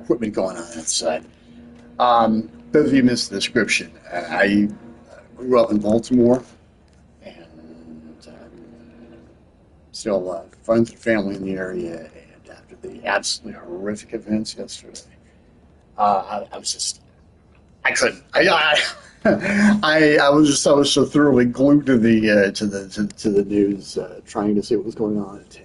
equipment going on outside. Those of you missed the description. I grew up in Baltimore, and still friends and family in the area. And after the absolutely horrific events yesterday, I was just, I couldn't. I was so thoroughly glued to the news, trying to see what was going on in town.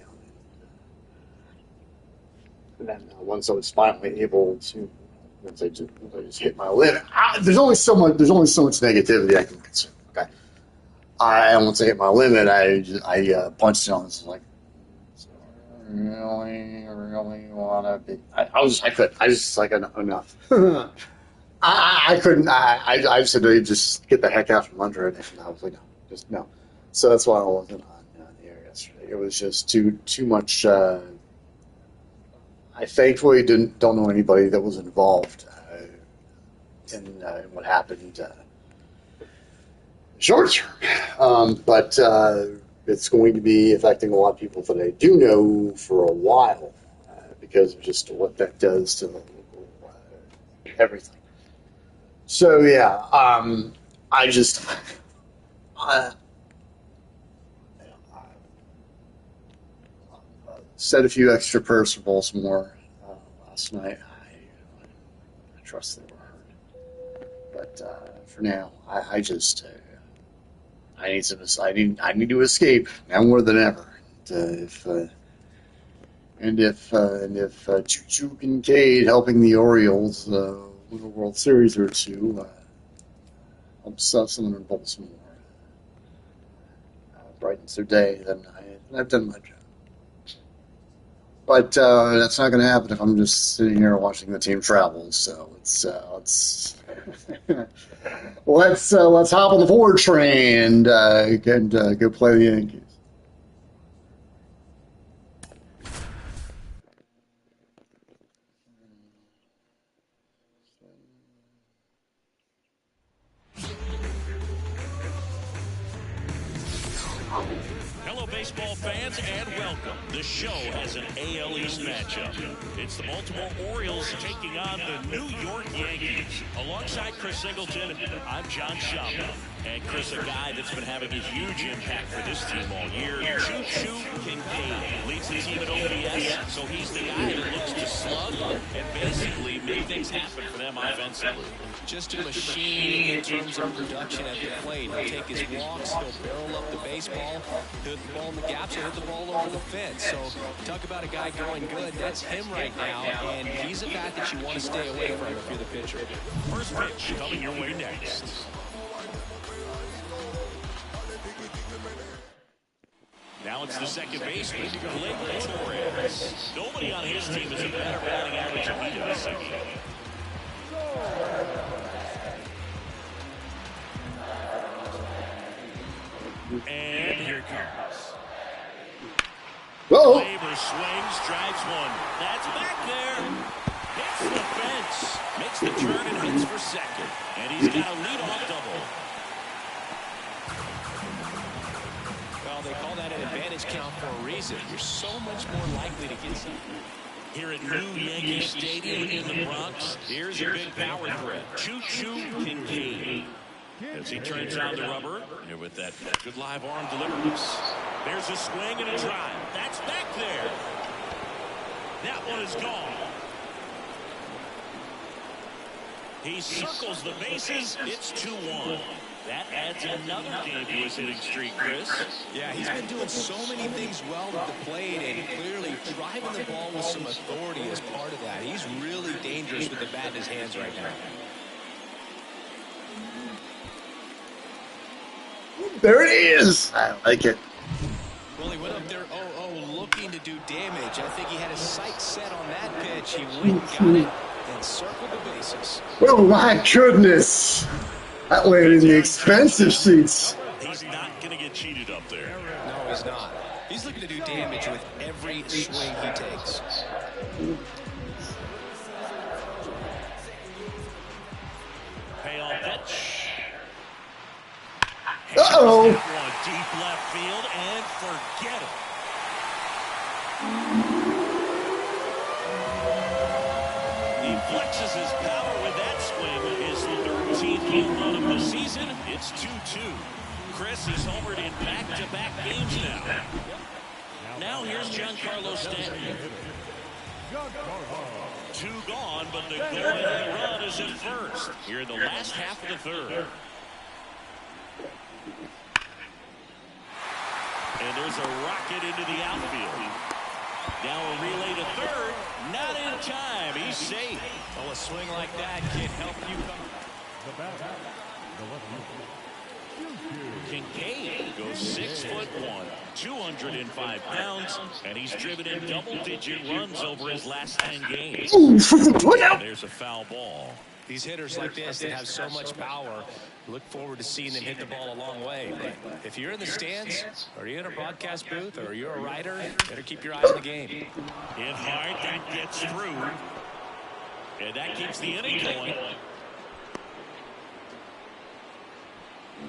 And then once I was finally able to, once I just hit my limit, there's only so much negativity I can consume. Okay, once I hit my limit, I punched it on. This like, really want to be. I couldn't. I just like enough. I couldn't. I said to just get the heck out from under it. And I was like, no, just no. So that's why I wasn't on the air yesterday. It was just too much. I thankfully don't know anybody that was involved in what happened short term, but it's going to be affecting a lot of people that I do know for a while because of just what that does to everything. So yeah, I just said a few extra prayers for Baltimore last night. I trust they were heard, but for now, I just I need some. I need to escape now more than ever. And if Choo Kincaid helping the Orioles win a World Series or two helps someone in Baltimore brightens their day, then I've done my job. But that's not going to happen if I'm just sitting here watching the team travel. So let's hop on the forward train and go play the Yankees. Hello, baseball fans, and welcome. The show has an AL East matchup. It's the Baltimore Orioles taking on the New York Yankees. Alongside Chris Singleton, I'm John Schaub. And Chris, a guy that's been having a huge impact for this team all year. Choo Kincaid leads the team at OPS, so he's the guy that looks to slug and basically make things happen for them offensively. Just a machine in terms of production at the plate. He'll take his walks, he'll barrel up the baseball, hit the ball in the gaps, he'll hit the ball over the fence. So talk about a guy going good. That's him right now, and he's a bat that you want to stay away from if you're the pitcher. First pitch coming your way next. Now it's the second baseman, Blake Torres. Nobody on his team has a better batting average than he does. And here it comes. Whoa! Labor swings, drives one. That's back there. Hits the fence. Makes the turn and hits for second. And he's got a leadoff double. Well, they call that an advantage count for a reason. You're so much more likely to get something. Here at New Yankee Stadium in the Bronx, here's a big power threat. Choo Kincaid. As he turns on the rubber, and with that good live arm delivers. There's a swing and a drive. That's back there. That one is gone. He circles the bases. It's 2-1. That adds another game to his hitting streak, Chris. Yeah, he's been doing so many things well at the plate and clearly driving the ball with some authority as part of that. He's really dangerous with the bat in his hands right now. There it is. I like it. Well, he went up there 0-0 looking to do damage. I think he had his sights set on that pitch. He went, got it, and circled the bases. Oh, my goodness. That landed in the expensive seats. He's not going to get cheated up there. No, he's not. He's looking to do damage with every swing he takes. Payoff pitch. Uh-oh. One deep left field and forget it. He flexes his power with that swing. His 13th home run of the season. It's 2-2. Chris, he's homered in back-to-back games now. Now here's Giancarlo Stanton. 2 gone, but the go-ahead run is at first here in the last half of the third. And there's a rocket into the outfield. Now a relay to third. Not in time. He's safe. Oh, a swing like that can help you come. Kincaid goes 6'1", 205 pounds, and he's driven in double-digit runs over his last 10 games. There's a foul ball. These hitters like this that have so much power, look forward to seeing them hit the ball a long way. But if you're in the stands, or you're in a broadcast booth, or you're a writer, better keep your eyes on the game. Hit hard, that gets through. And that keeps the inning going.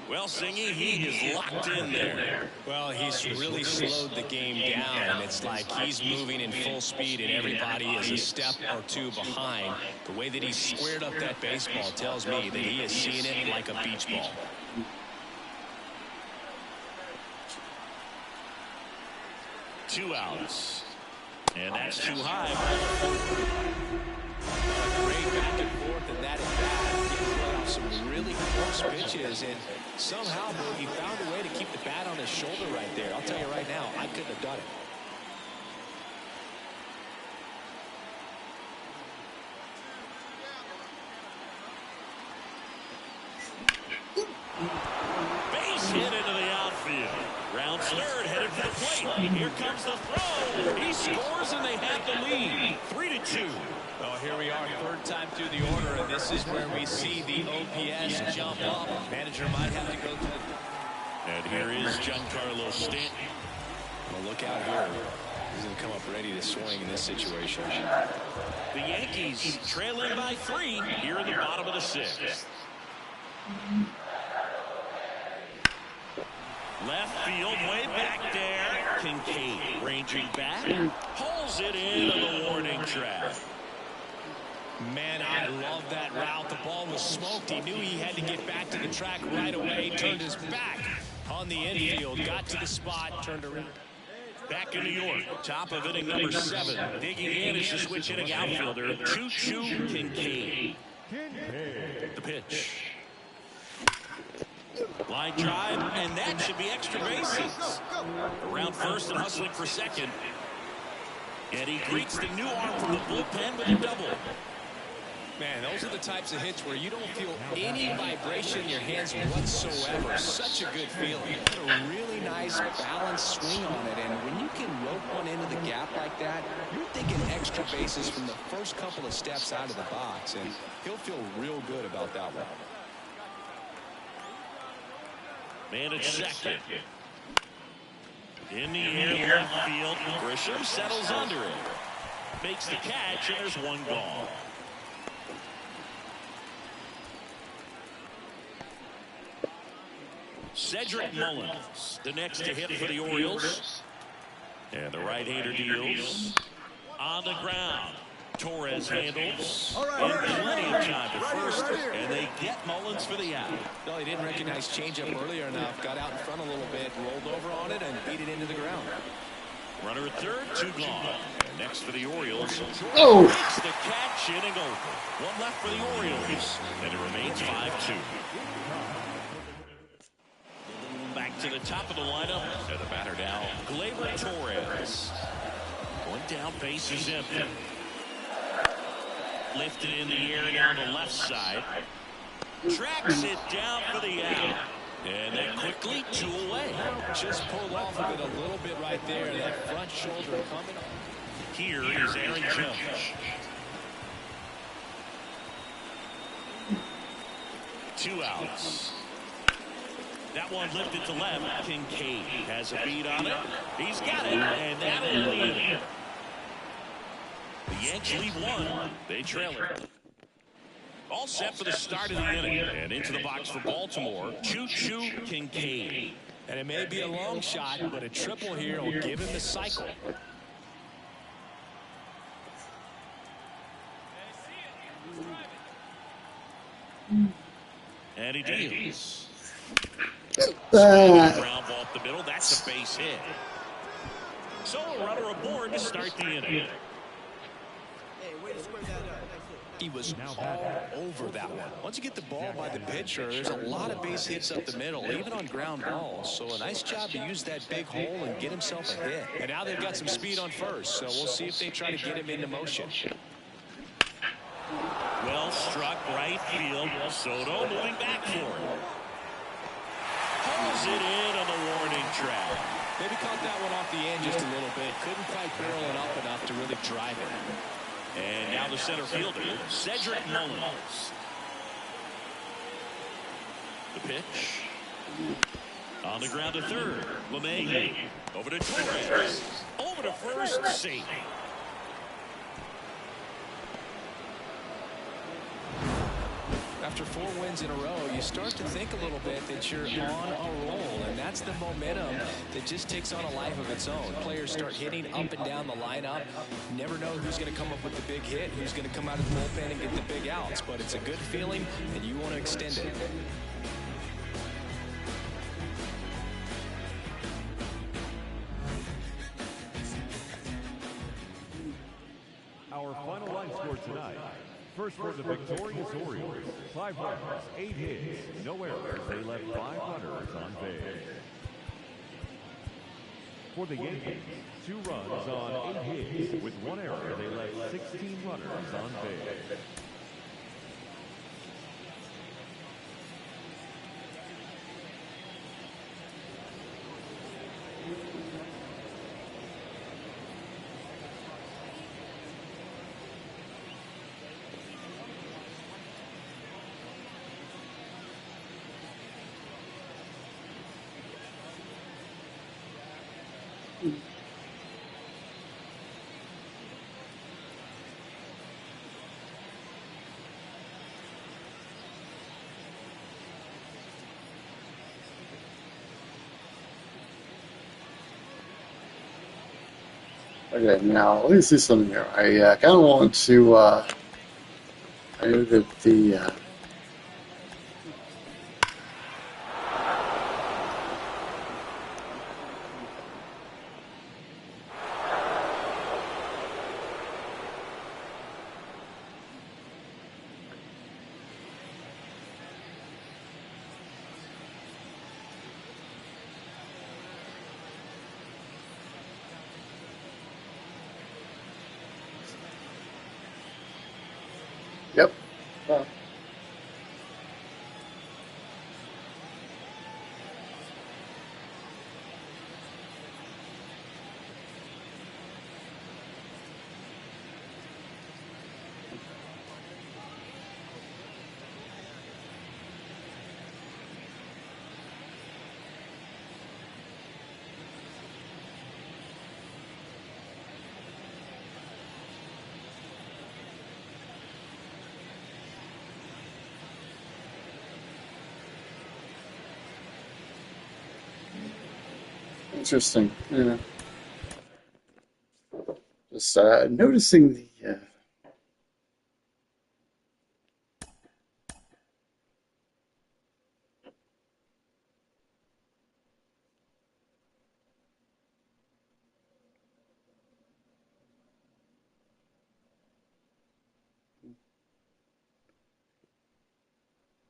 Well, Singy, he is locked in there. Well, he's really slowed the game down. It's like he's moving in full speed and everybody is a step or two behind. The way that he squared up that baseball tells me that he is seeing it like a beach ball. Two outs. And that's too high. Great back and forth, and that at bat. He put off some really close pitches, and somehow, Boo, he found a way to keep the bat on his shoulder right there. I'll tell you right now, I couldn't have done it. Base hit into the outfield. Rounds third, headed for the plate. Here comes the throw. He scores, and they have the lead. 3-2. Well, here we are, third time through the order, and this is where we see the OPS jump up. Manager might have to go to the... And here is Giancarlo Stanton. Well, look out here. He's going to come up ready to swing in this situation. The Yankees trailing by 3 here in the bottom of the 6th. Left field, way back there. Kincaid ranging back. Pulls it into the warning track. Man, I love that route. The ball was smoked. He knew he had to get back to the track right away. Turned his back on the infield. Got to the spot. Turned around. Back in New York, top of inning number 7. Digging in is the switch hitting outfielder, 2-2 Kincaid. The pitch. Line drive, and that should be extra bases. Around first and hustling for second. And he greets the new arm from the bullpen with a double. Man, those are the types of hits where you don't feel any vibration in your hands whatsoever. Such a good feeling. You put a really nice balanced swing on it, and when you can rope one into the gap like that, you're thinking extra bases from the first couple of steps out of the box, and he'll feel real good about that one. Man at second. In the air, left field. Grisham settles under it. Makes the catch, and there's one gone. Cedric Mullins, the next to hit for the Orioles. And the right-hander deals. On the ground. Torres handles. And plenty of time to first. And they get Mullins for the out. No, he didn't recognize changeup earlier enough. Got out in front a little bit, rolled over on it, and beat it into the ground. Runner at third, 2 gone. And next for the Orioles. Oh! Makes the catch, inning over. 1 left for the Orioles. And it remains 5-2. Back to the top of the lineup. And the batter now, Gleyber Torres. Going down, base is empty. Lifted in the air down the left side. Tracks it down for the out. And then quickly 2 away. Just pulled off of it a little bit right there. That front shoulder coming up. Here is Aaron Judge. 2 outs. That one lifted to left. Kincaid has a beat on it. He's got it, and that'll lead him. The Yanks lead 1. They trail it. All set for the start of the inning. And into the box for Baltimore. 2-2 Kincaid. And it may be a long shot, but a triple here will give him the cycle. And he deals. Ground ball up the middle. That's a base hit. So a runner aboard to start the inning. He was all over that one. Once you get the ball by the pitcher, there's a lot of base hits up the middle, even on ground balls. So a nice job to use that big hole and get himself a hit. And now they've got some speed on first, so we'll see if they try to get him into motion. Well struck right field. Soto moving back for it. Pulls it in on the warning track. Maybe caught that one off the end just a little bit. Couldn't quite barrel it up enough to really drive it. And now the center fielder, Cedric Mullins. The pitch. On the ground to third. LeMay. Over to Torres. Over to first. Safe. After 4 wins in a row, you start to think a little bit that you're on a roll, and that's the momentum that just takes on a life of its own. Players start hitting up and down the lineup. Never know who's going to come up with the big hit, who's going to come out of the bullpen and get the big outs, but it's a good feeling, and you want to extend it. Our final line score tonight. First for the victorious Orioles, 5 runs, 8 hits, no errors. They left 5 runners on base. For the Yankees, 2 runs on 8 hits with 1 error. They left 16 runners on base. Okay, now let me see something here. I kind of want to. I know that the. Yep. Interesting. Yeah. Just noticing the.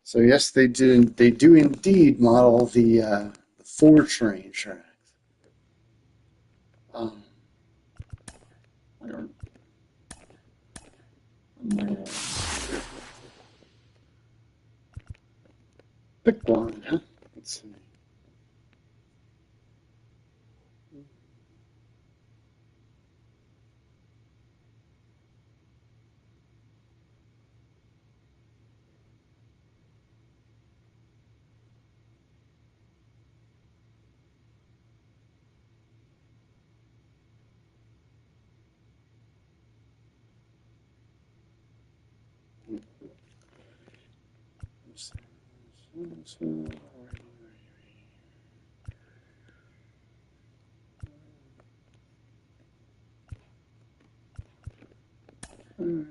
So yes, they do. They do indeed model the 4-train tracks. I don't. Pick one, huh? Let's see. Let's do that.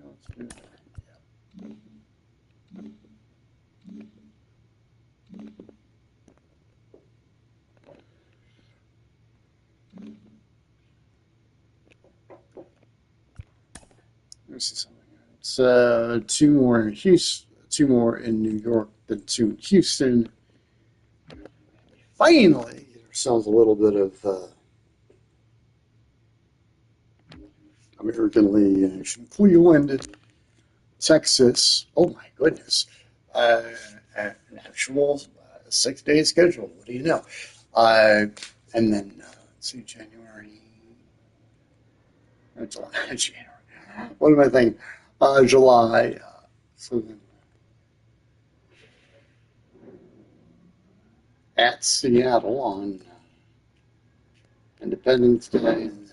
me see something. It's two more in Houston, two more in New York, then two in Houston. Finally, get ourselves a little bit of American League action. Cleveland, Texas. Oh my goodness, an actual 6-day schedule. What do you know? And then let's see, January. July. January. What am I thinking? July. So then at Seattle on Independence Day. And then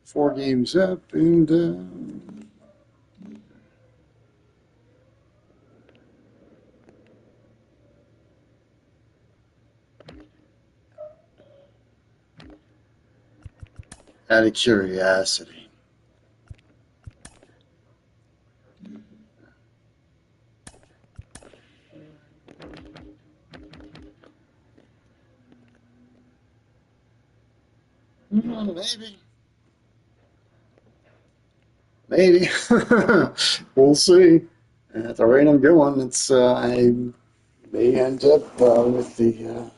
4 games up and out of curiosity. Maybe. Maybe. We'll see. At the rate I'm going, it's I may end up with the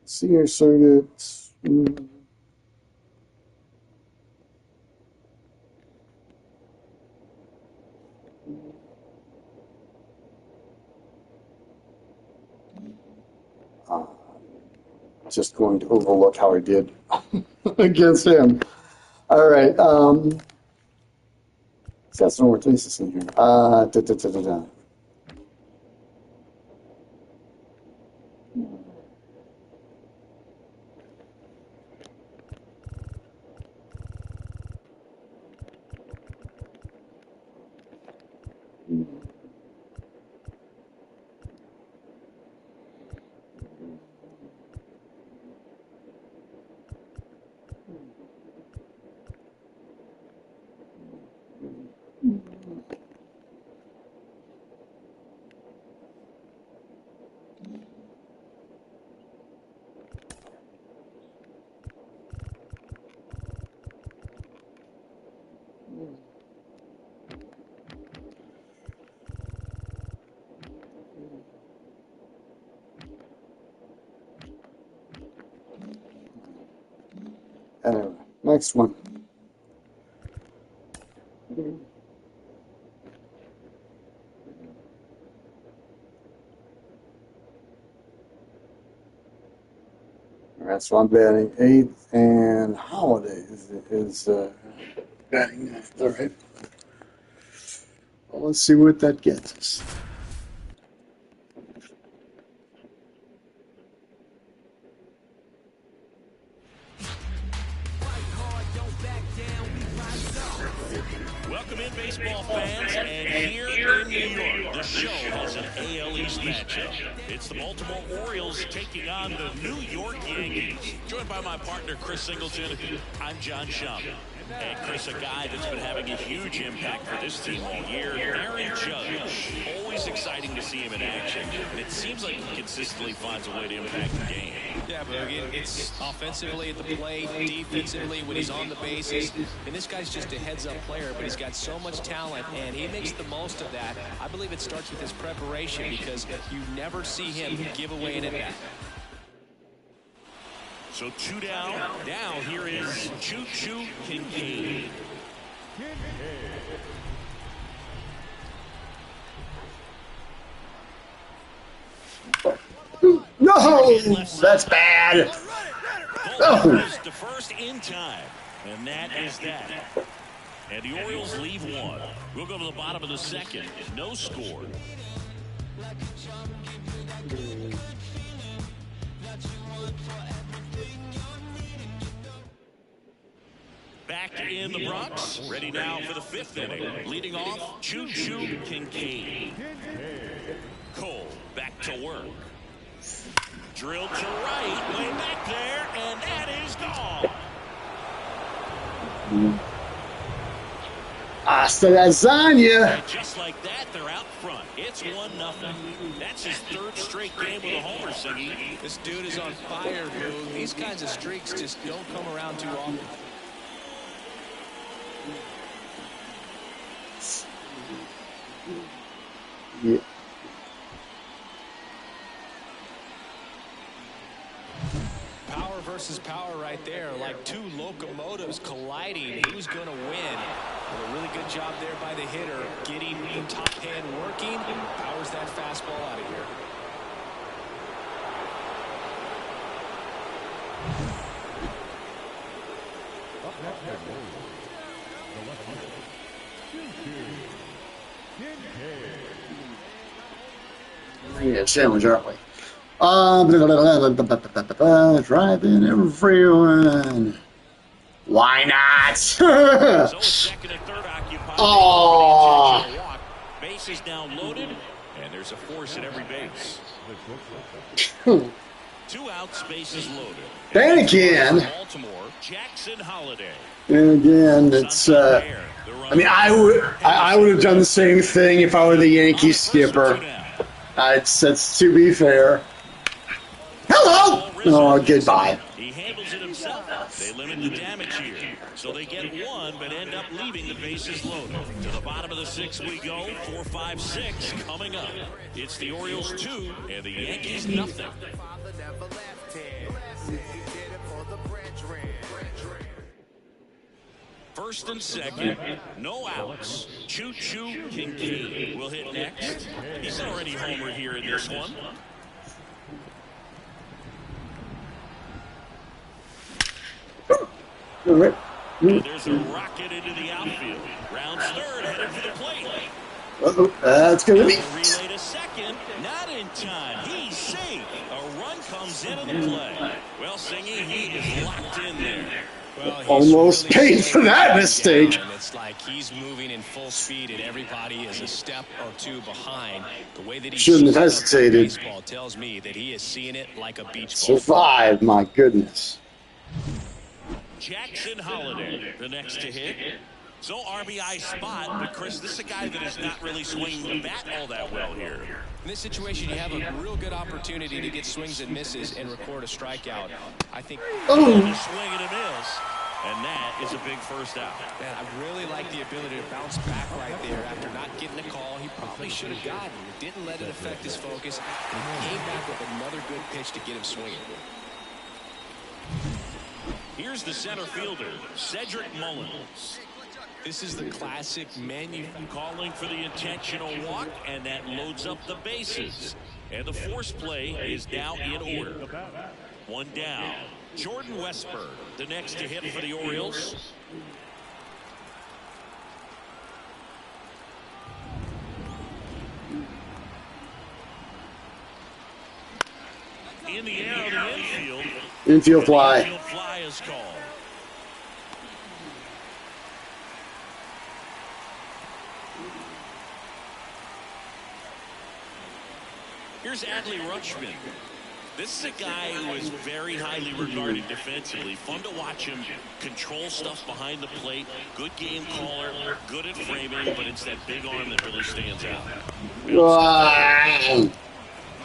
senior circuit. Just going to overlook how I did against him. All right. It's got some more thesis in here. Anyway, next one. All right, so I'm batting 8th, and Holiday is batting 9th. All right. Well, let's see what that gets us. Welcome in, baseball fans, and here in New York, the show has an AL East matchup. It's the Baltimore Orioles taking on the New York Yankees. Joined by my partner, Chris Singleton, I'm John Schaum. And Chris, a guy that's been having a huge impact for this team all year, Aaron Judge. Always exciting to see him in action, and it seems like he consistently finds a way to impact the game. Yeah, Boogie, it's offensively at the plate, defensively when he's on the bases. And this guy's just a heads-up player, but he's got so much talent, and he makes the most of that. I believe it starts with his preparation because you never see him give away an at-bat. So 2 down. Now here is Choo-Choo Kincaid. No, that's bad. Oh. The first in time, and that is that. And the Orioles leave one. We'll go to the bottom of the second. No score. Back in the Bronx, ready now for the 5th inning. Leading off, Choo-Choo Kincaid. Cole back to work. Drilled to right, way back there, and that is gone. Hasta lasagna. And just like that, they're out front. It's 1-0. That's his 3rd straight game with a homer, Siggy. This dude is on fire, Boo. These kinds of streaks just don't come around too often. Yeah. Power versus power right there, like two locomotives colliding. Who's going to win? Well, a really good job there by the hitter, getting the top hand working. Powers that fastball out of here. Up next at Warriors, the left-hander, Kincaid. Yeah, challenge, aren't we? Driving everyone. Why not? So 2nd and 3rd occupied. Oh. Bases now loaded, and there's a force at every base. 2 outs, bases loaded. Then again, Baltimore, Jackson Holiday. and again, it's. I mean, I would have done the same thing if I were the Yankees skipper. That's to be fair. Hello. Oh, goodbye. He handles it himself. They limit the damage here. So they get 1, but end up leaving the bases loaded. To the bottom of the 6th we go. 4, 5, 6 coming up. It's the Orioles 2 and the Yankees nothing. First and second, no outs. Choo-Choo Kincaid will hit next. He's already homered here in this one. And there's a rocket into the outfield. Rounds 3rd, headed for the plate. That's going to be. Relay to second, not in time. He's safe. A run comes into the play. Well, Singy, he is locked in there. Well, Almost really paid for that mistake. Down. It's like he's moving in full speed, and everybody is a step or 2 behind. The way that he Shouldn't have hesitated. Baseball tells me that he is seeing it like a beach ball. Survive, my goodness. Jackson Holiday, the next to hit. So RBI spot, but Chris, this is a guy that is not really swinging the bat all that well here. In this situation, you have a real good opportunity to get swings and misses and record a strikeout. I think swing and a miss, and that is a big first out. Man, I really like the ability to bounce back right there after not getting a call he probably should have gotten. Didn't let it affect his focus, and he came back with another good pitch to get him swinging. Here's the center fielder, Cedric Mullins. This is the classic menu. Calling for the intentional walk, and that loads up the bases. And the force play is now in order. 1 down. Jordan Westberg, the next to hit for the Orioles. In the air of the infield. Infield fly. Infield fly is called. Here's Adley Rutschman. This is a guy who is very highly regarded defensively. Fun to watch him control stuff behind the plate. Good game caller, good at framing, but it's that big arm that really stands out.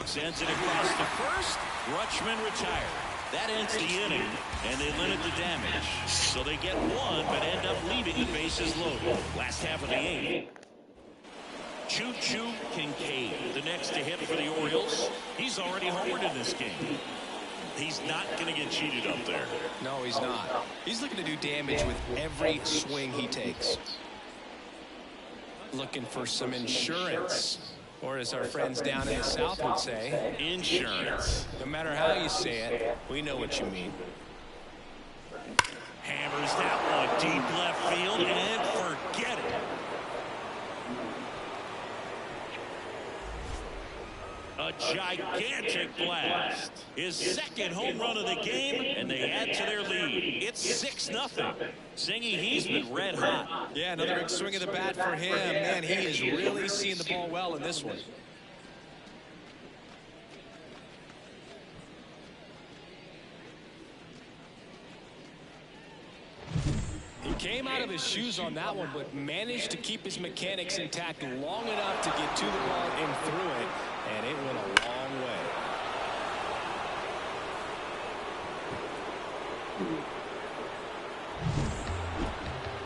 Sends it across the first. Rutschman retired. That ends the inning, and they limit the damage. So they get 1, but end up leaving the bases loaded. Last half of the 8th. Choo-Choo Kincaid, the next to hit for the Orioles. He's already homered in this game. He's not going to get cheated up there. No, he's not. He's looking to do damage with every swing he takes. Looking for some insurance. Or as our friends down in the South would say, insurance. No matter how you say it, we know what you mean. Hammers that one deep left field and forget it. A gigantic blast. His second home run of the game, and they add to their lead. It's 6-0. Singy, he's been red hot. Yeah, another big swing of the bat for him. Man, he is really seeing the ball well in this one. He came out of his shoes on that one, but managed to keep his mechanics intact long enough to get to the ball and through it, and it went a long way.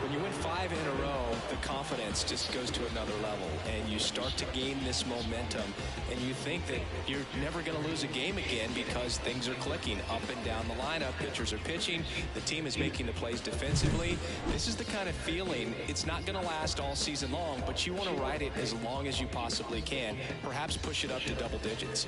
When you win 5 in a row, the confidence just goes to another level, and you start to gain this momentum, and you think that you're never going to lose a game again because things are clicking up and down the lineup. Pitchers are pitching. The team is making the plays defensively. This is the kind of feeling, it's not going to last all season long, but you want to ride it as long as you possibly can, perhaps push it up to double digits.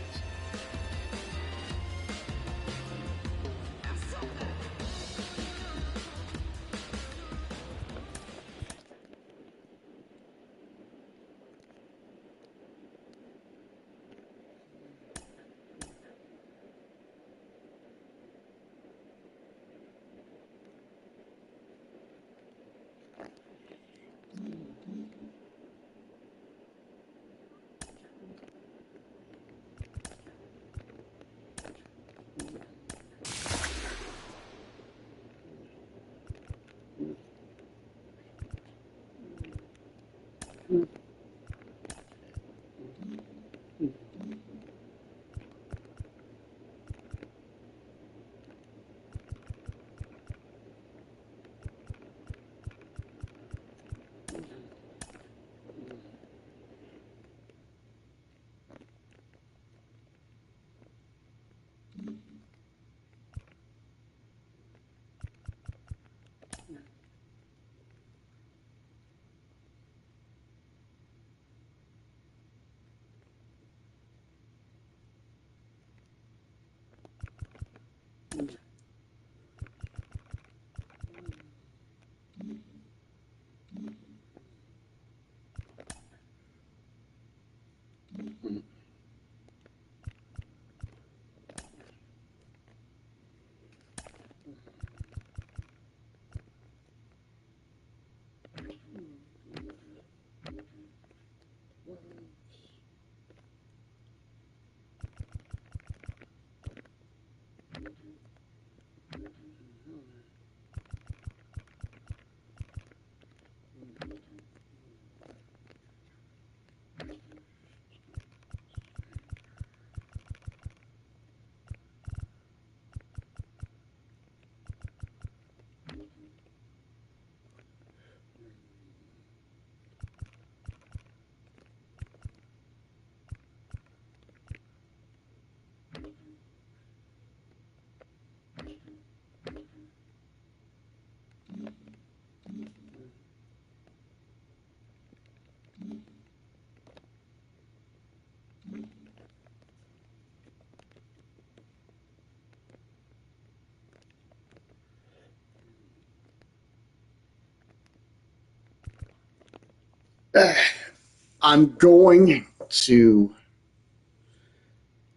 I'm going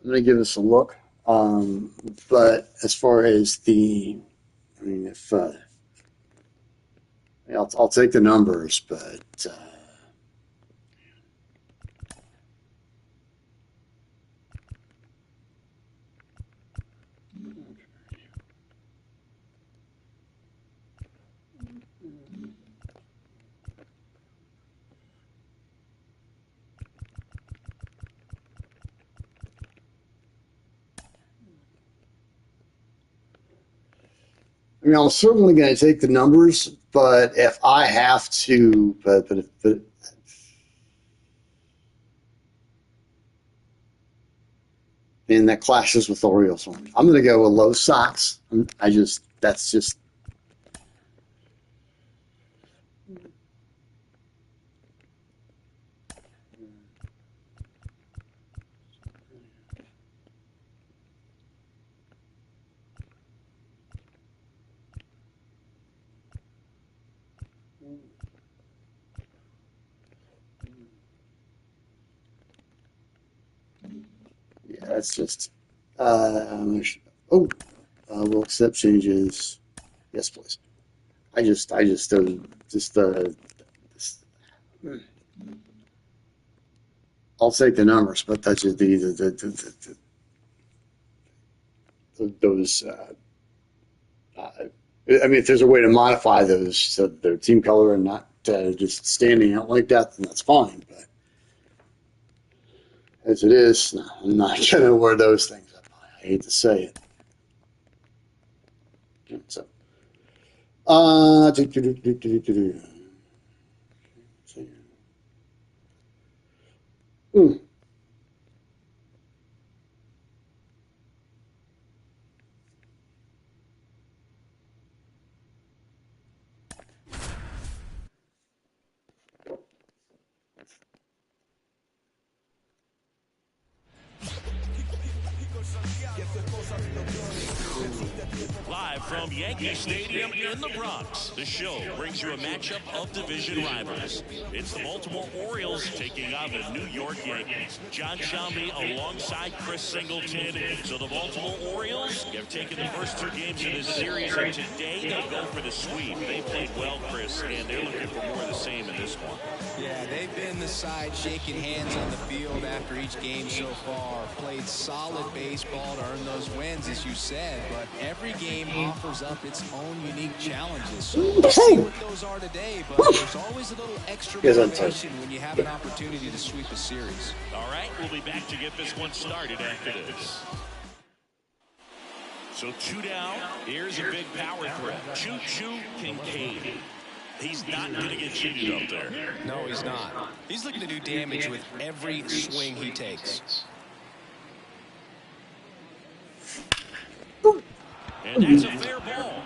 to give this a look. But as far as if I'll take the numbers, but I'm certainly going to take the numbers. But if I have to, and that clashes with the Orioles one. I'm going to go with low Sox. That's just. That's just. We'll accept changes. Yes, please. I'll take the numbers, but that's just those. I mean, if there's a way to modify those so they're team color and not just standing out like that, then that's fine. But as it is, no, I'm not going to wear those things. I hate to say it. So, Live from Yankee Stadium in the Bronx, the show brings you a matchup of division rivals. It's the Baltimore Orioles taking on the New York Yankees. John Shelby alongside Chris Singleton. So the Baltimore Orioles have taken the first 2 games of this series, and today they go for the sweep. They played well, Chris, and they're looking for more of the same in this one. Yeah, they've been the side shaking hands on the field after each game so far. Played solid baseball to earn those wins, as you said, but every game offers up its own unique challenges. So we'll see what those are today, but there's always a little extra motivation when you have an opportunity to sweep a series. All right, we'll be back to get this one started after this. So 2 down. Here's a big power threat. Choo-choo Kincaid. He's not going to get cheated up there. No, he's not. He's looking to do damage with every swing he takes. And that's a fair ball.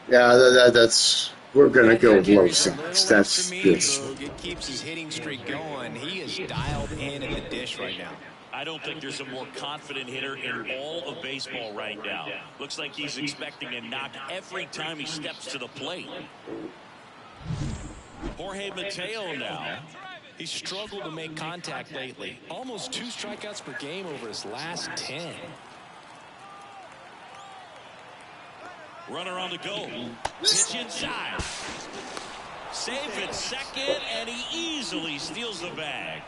Yeah, that's. We're going to go low 6. That's good. It keeps his hitting streak going. He is dialed in at the dish right now. I don't think there's a more confident hitter in all of baseball right now. Looks like he's expecting a knock every time he steps to the plate. Jorge Mateo now. He's struggled to make contact lately. Almost 2 strikeouts per game over his last 10. Runner on the go. Pitch inside. Save at second, and he easily steals the bag.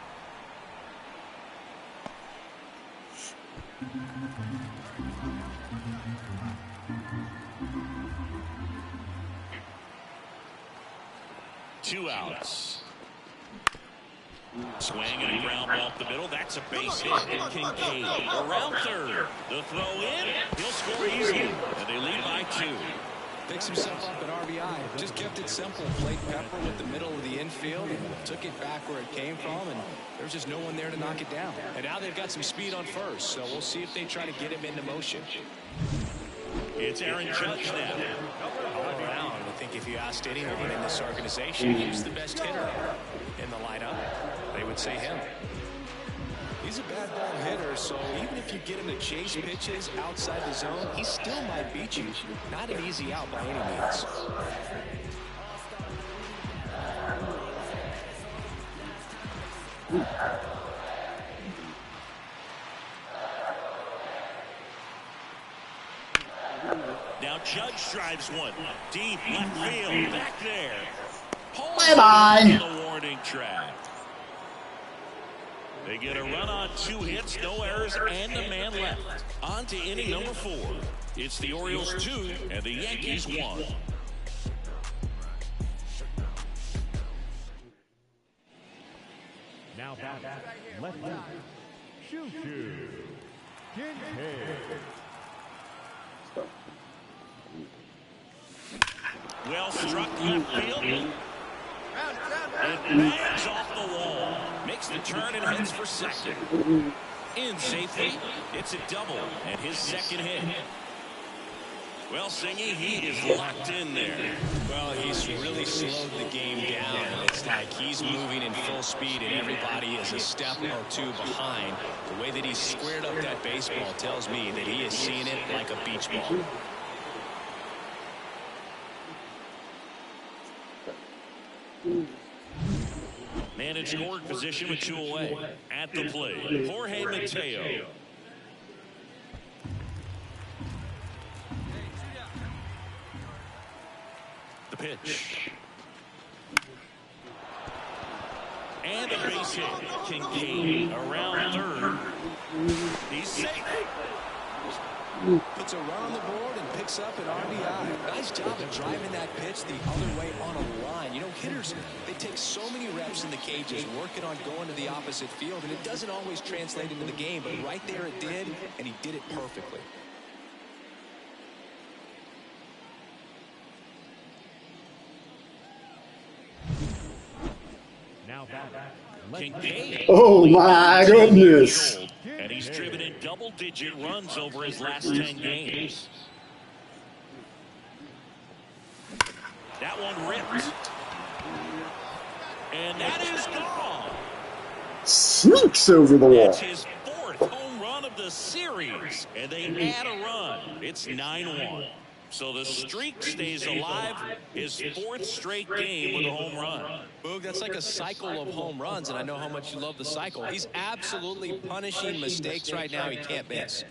Two outs. Swing and a ground ball up the middle. That's a base hit. And Kincaid around third. The throw in. He'll score easily. And they lead by 2. Picks himself up at RBI. Just kept it simple. Played pepper with the middle of the infield and took it back where it came from, and there's just no one there to knock it down. And now they've got some speed on first, so we'll see if they try to get him into motion. It's Aaron Judge now. All around, I think if you asked anyone in this organization who's the best hitter in the lineup, they would say him. He's a bad ball hitter, so even if you get him to chase pitches outside the zone, he still might beat you. Not an easy out by any means. Now Judge drives one. Deep left field. Back there. Bye-bye. The warning track. They get a run on 2 hits, no errors, and a man left. On to inning number 4. It's the Orioles 2 and the Yankees 1. Now back, left side. Choo-choo. Kincaid. Well struck left field. It bangs off the wall. Makes the turn and heads for second. In safely. It's a double and his second hit. Well, Singy, he is locked in there. Well, he's really slowed the game down. It's like he's moving in full speed and everybody is a step or 2 behind. The way that he's squared up that baseball tells me that he is seeing it like a beach ball. Man in scoring position with 2 away. At the plate, Jorge Mateo. The pitch. And a base hit. Kincaid around third. He's safe. Puts a run on the board and picks up an RBI. Nice job of driving that pitch the other way on a line. You know, hitters, they take so many reps in the cages working on going to the opposite field, and it doesn't always translate into the game, but right there it did, and he did it perfectly. Now back. Kincaid. Oh my goodness. And he's driven in double-digit runs over his last 10 games. That one ripped. And that is gone. Sneaks over the wall. That's his 4th home run of the series. And they add a run. It's 9-1. So the streak stays alive. His 4th straight game with a home run. Boog, that's like a cycle of home runs, and I know how much you love the cycle. He's absolutely punishing mistakes right now he can't miss.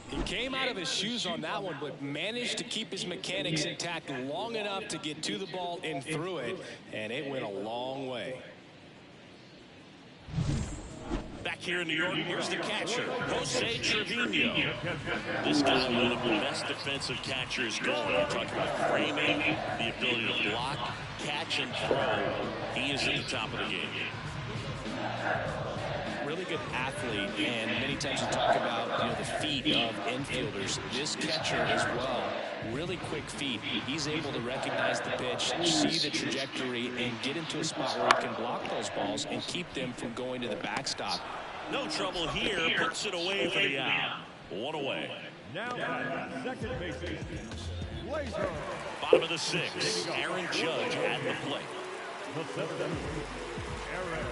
He came out of his shoes on that one, but managed to keep his mechanics intact long enough to get to the ball and through it, and it went a long way. Back here in New York, here's the catcher, Jose Trevino. This guy, one of the best defensive catchers going. I'm talking about framing, the ability to block, catch, and throw. He is at the top of the game. Really good athlete, and many times you talk about, you know, the feet of infielders. This catcher as well, really quick feet. He's able to recognize the pitch, see the trajectory, and get into a spot where he can block those balls and keep them from going to the backstop. No trouble here, puts it away for the out. 1 away. Now back. Second baseman. Blazer. Bottom of the 6th, Aaron Judge at the plate. The 7th. Aaron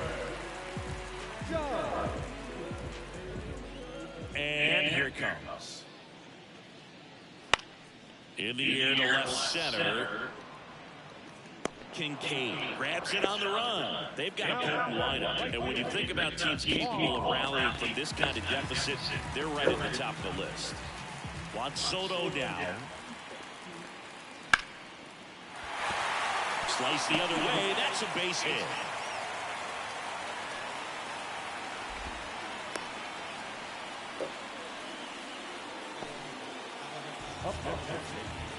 Judge. And here it comes. In the air to left center. Kincaid grabs it on the run. They've got a potent lineup. And when you think about teams capable of rallying from this kind of deficit, they're right at the top of the list. Juan Soto down. Slice the other way. That's a base hit.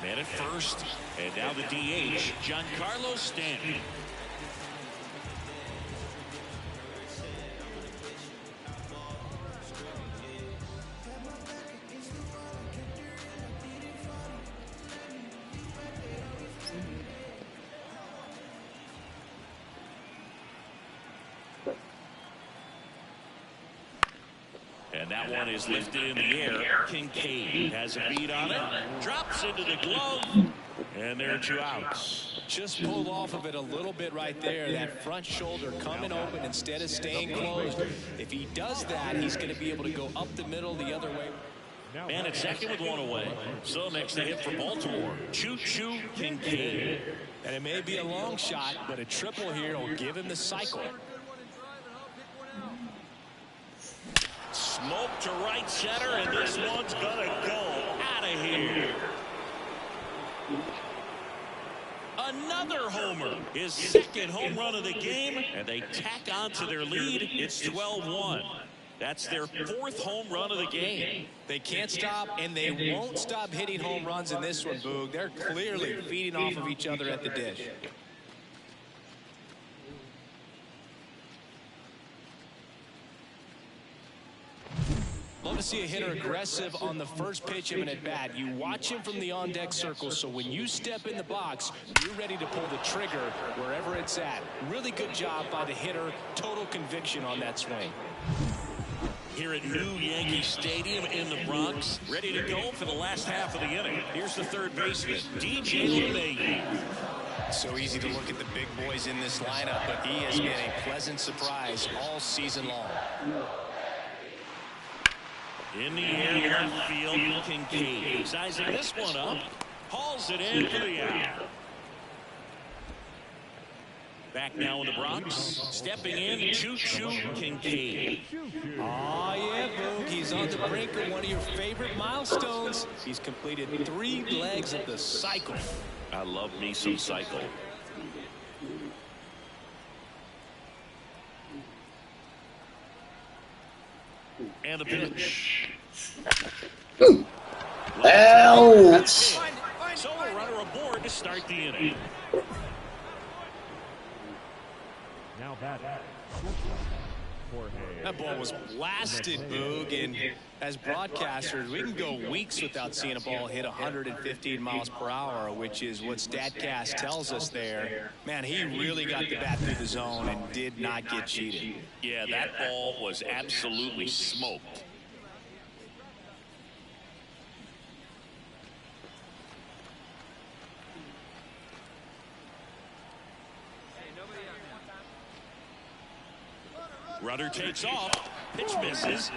Man at first, and now the DH, Giancarlo Stanton. And that one is lifted in the air. Kincaid has a beat on it. Drops into the glove. And there are 2 outs. Just pulled off of it a little bit right there. That front shoulder coming open instead of staying closed. If he does that, he's going to be able to go up the middle the other way. Man at second with 1 away. So next to hit for Baltimore. Choo-choo Kincaid. And it may be a long shot, but a triple here will give him the cycle. Smoke to right center, and this one's gonna go out of here. Another homer, his 2nd home run of the game, and they tack on to their lead. It's 12-1. That's their 4th home run of the game. They can't stop, and they won't stop hitting home runs in this one, Boog. They're clearly feeding off of each other at the dish. Love to see a hitter aggressive on the first pitch of an at-bat. You watch him from the on-deck circle, so when you step in the box, you're ready to pull the trigger wherever it's at. Really good job by the hitter. Total conviction on that swing. Here at New Yankee Stadium in the Bronx, ready to go for the last half of the inning. Here's the 3rd baseman, DJ LeMahieu. So easy to look at the big boys in this lineup, but he has been a pleasant surprise all season long. In the air, left field, Kincaid. Sizing this one up. Hauls it in for the out. Back now in the Bronx. Stepping in, Choo-Choo Kincaid. Oh, yeah, Boog. He's on the brink of one of your favorite milestones. He's completed 3 legs of the cycle. I love me some cycle. And the pitch. Ouch! So a runner aboard to start the inning. Now batting. That ball was blasted, Boog, and as broadcasters, we can go weeks without seeing a ball hit 115 miles per hour, which is what StatCast tells us there. Man, he really got the bat through the zone and did not get cheated. Yeah, that ball was absolutely smoked. Runner takes off. Pitch misses.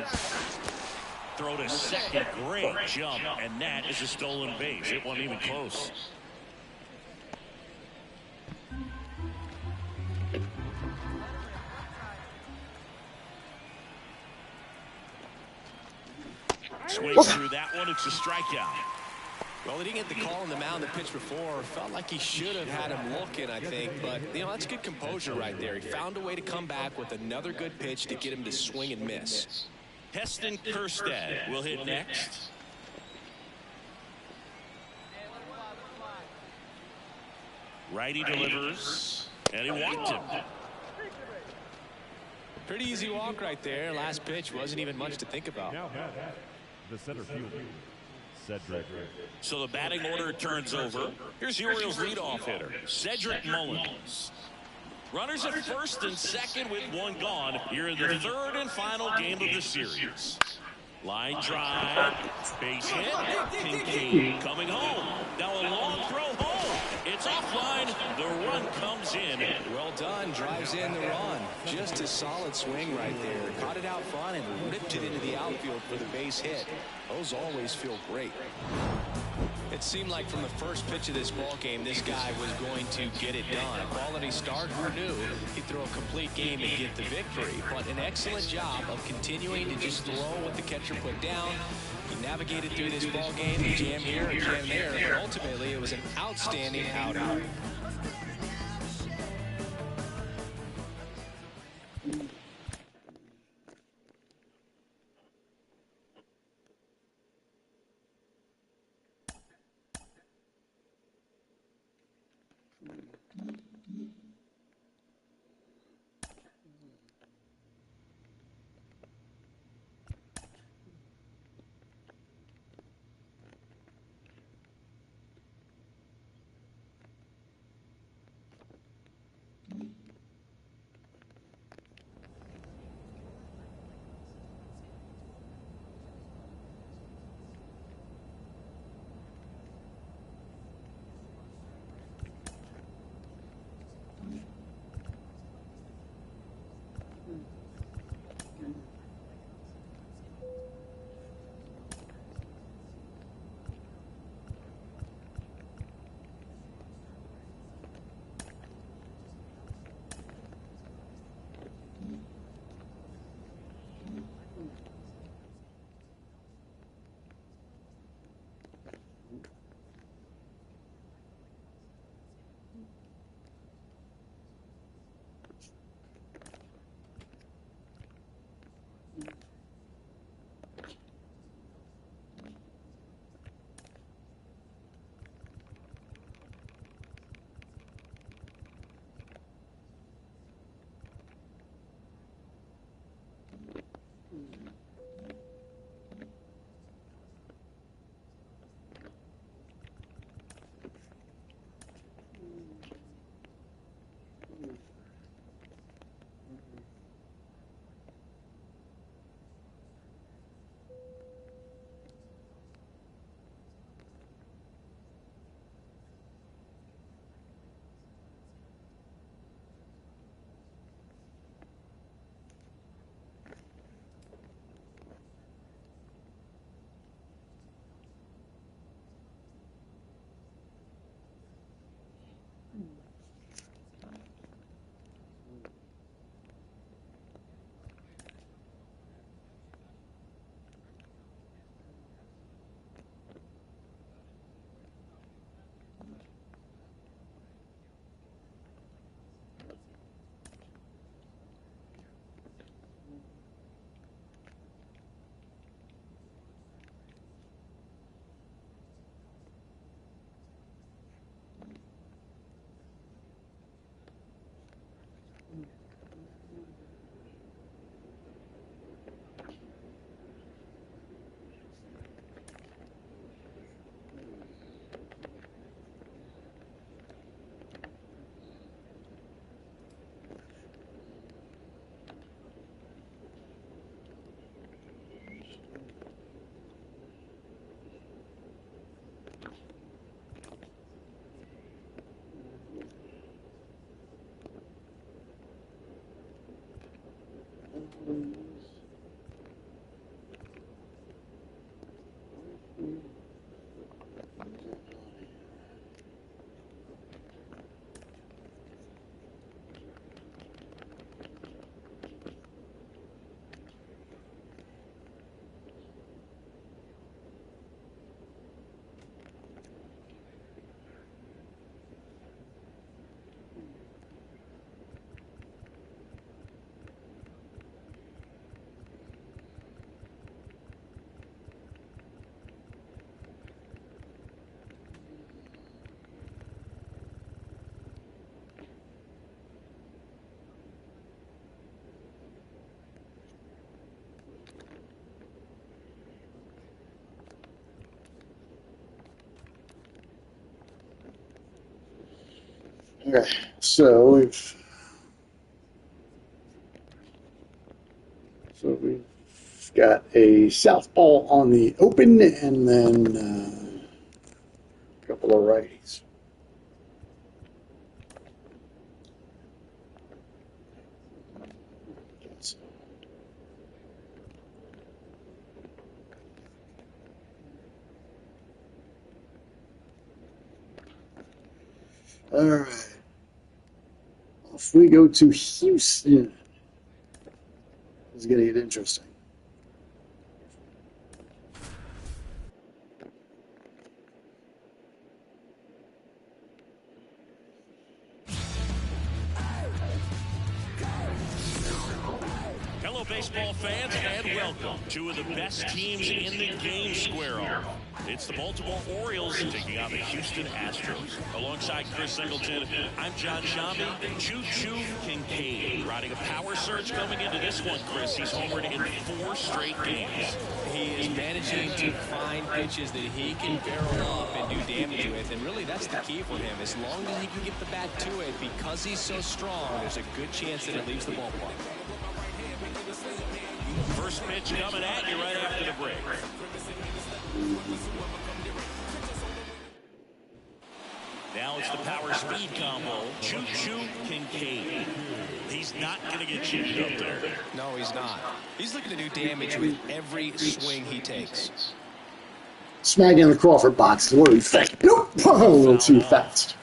Throw to second. Great jump. And that is a stolen base. It wasn't even close. Swing through that one. It's a strikeout. Well, he didn't get the call on the mound the pitch before. Felt like he should have had him looking, I think. But, you know, that's good composure right there. He found a way to come back with another good pitch to get him to swing and miss. Heston Kjerstad will hit next. Righty delivers, and he walked him. Pretty easy walk right there. Last pitch wasn't even much to think about. Now batting. The center fielder, Cedric. So the batting order turns over. Here's the Orioles leadoff hitter, Cedric Mullins. Runners at first and second with one gone. Here in the third and final game of the series. Line drive, base hit, Kincaid coming home. Now a long throw home. It's offline. The run comes in. Well done. Drives in the run. Just a solid swing right there. Caught it out front and ripped it into the outfield for the base hit. Those always feel great. It seemed like from the first pitch of this ball game, this guy was going to get it done. A quality start, who knew he'd throw a complete game and get the victory. But an excellent job of continuing to just throw what the catcher put down. He navigated through this ball game, a jam here, a jam there, but ultimately it was an outstanding outing. Okay, so we've got a southpaw on the open, and then a couple of righties. All right. Off we go to Houston. It's going to get interesting. Hello, baseball fans, and welcome. Two of the best teams in the game square off. It's the Baltimore Orioles taking on the Houston Astros. Alongside Chris Singleton, I'm John Shambi. Choo-Choo Kincaid riding a power surge coming into this one, Chris. He's homered in 4 straight games. He is managing to find pitches that he can barrel up and do damage with, and really that's the key for him. As long as he can get the bat to it, because he's so strong, there's a good chance that it leaves the ballpark. First pitch coming at you right after the break. Now it's the power speed combo. Choo-Choo Kincaid. He's not going to get chipped up there. No, he's not. He's looking to do damage with every swing he takes. Smacking the Crawford box. What do you think? Nope. A little too fast.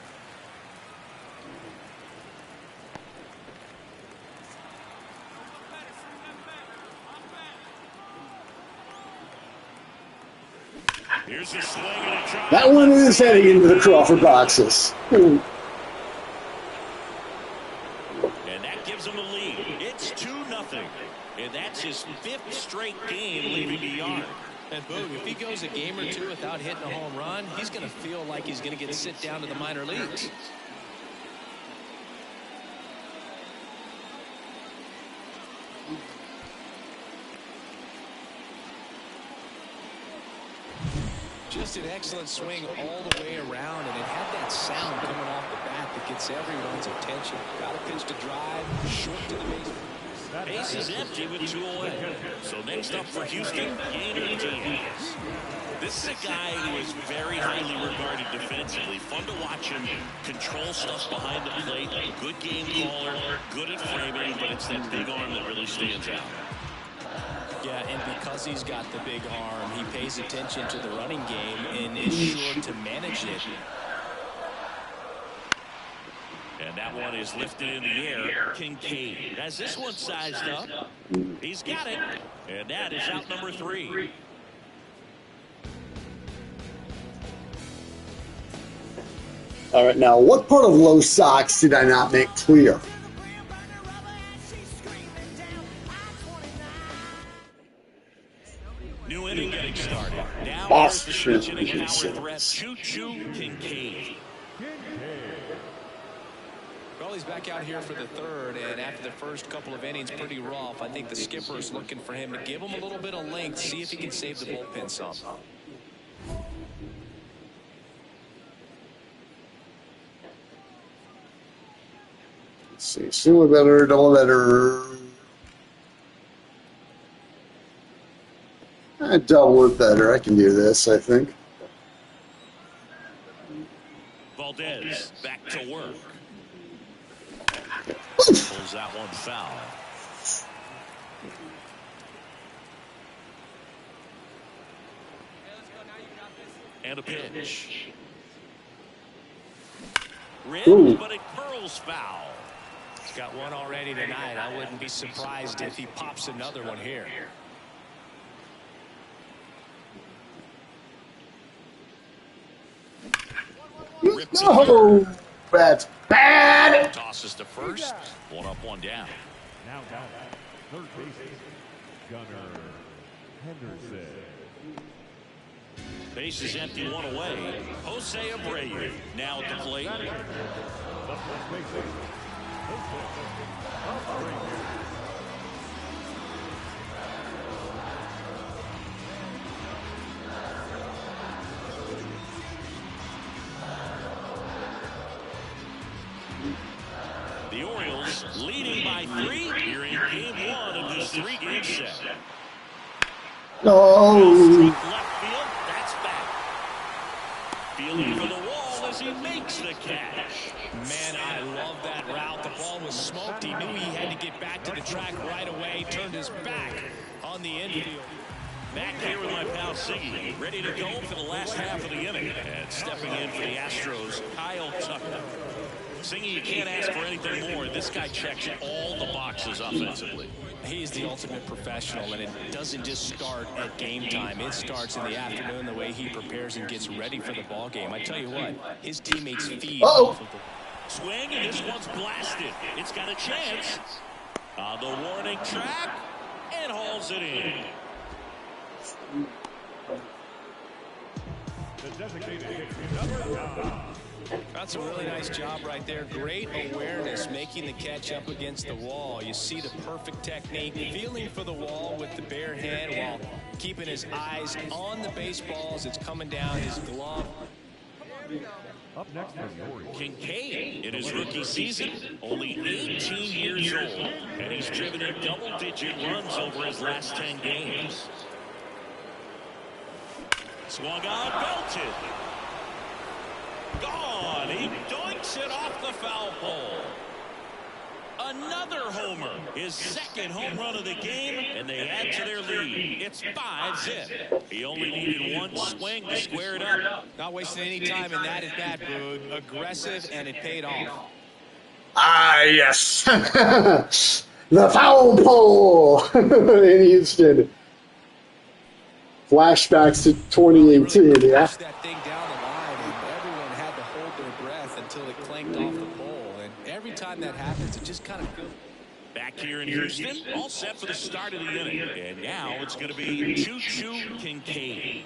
Here's a swing and a try. That one is heading into the Crawford boxes. And that gives him a lead. It's 2-0. And that's his 5th straight game leaving the yard. And boom, if he goes a game or two without hitting a home run, he's going to feel like he's going to get sent down to the minor leagues. Just an excellent swing all the way around, and it had that sound coming off the bat that gets everyone's attention. Got a pitch to drive, short to the base. Base is empty with 2 away. So next up for Houston, Gainer Diaz. This is a guy who is very highly regarded defensively. Fun to watch him control stuff behind the plate. Good game caller, good at framing, but it's that big arm that really stands out. Yeah, and because he's got the big arm, he pays attention to the running game and is sure to manage it. And that one is lifted in the air. Kincaid has this one sized up. He's got it. And that is out number 3. All right, now what part of Low Sox did I not make clear? New inning getting started. Now Boss here's the pitch inning should power be threat. Choo-Choo Kincaid. Well, he's back out here for the 3rd, and after the first couple of innings, pretty rough. I think the skipper's looking for him to give him a little bit of length, see if he can save the bullpen some. Let's see, single better, double better. Double it better. I can do this, I think. Valdez back to work. Pulls that one foul. And a pitch. Ooh. Ripped, but it curls foul. He's got one already tonight. I wouldn't be surprised if he pops another one here. No, that's bad. Tosses to first. One up, one down. Now down. Third baseman, Gunnar Henderson. Base is empty, one away. Jose Abreu now at the plate. The first baseman, Jose Abreu. The Orioles leading by 3 here in game 1 of this 3-game set. No. Struck left field, that's back. Fielding for the wall as he makes the catch. Man, I love that route. The ball was smoked. He knew he had to get back to the track right away. Turned his back on the infield. Back here with my pal Siggy, ready to go for the last half of the inning. And stepping in for the Astros, Kyle Tucker. Siggy, you can't ask for anything more. This guy checks all the boxes offensively. He's the ultimate professional, and it doesn't just start at game time. It starts in the afternoon, the way he prepares and gets ready for the ball game. I tell you what, his teammates feed off of the swing, and this one's blasted. It's got a chance. On the warning track, and hauls it in. The designated hitter, number 9. That's a really nice job right there. Great awareness, making the catch up against the wall. You see the perfect technique, feeling for the wall with the bare hand while keeping his eyes on the baseball as it's coming down his glove. Up next for the Orioles, Kincaid in his rookie season, only 18 years old, and he's driven in double-digit runs over his last 10 games. Swung on, belted. Gone. He doinks it off the foul pole. Another homer. His second home run of the game, and they add to their lead. It's 5-zip. He only needed one swing to square it up. Not wasting any time in that at bat, Boog. Aggressive, and it paid off. Ah, yes. The foul pole in Houston. Flashbacks to 2018, yeah. Pushed that thing down the line, and everyone had to hold their breath until it clanked off the pole. And every time that happens, it just kind of feels. Back here in Houston, all set for the start of the inning. And now it's going to be Choo-Choo Kincaid.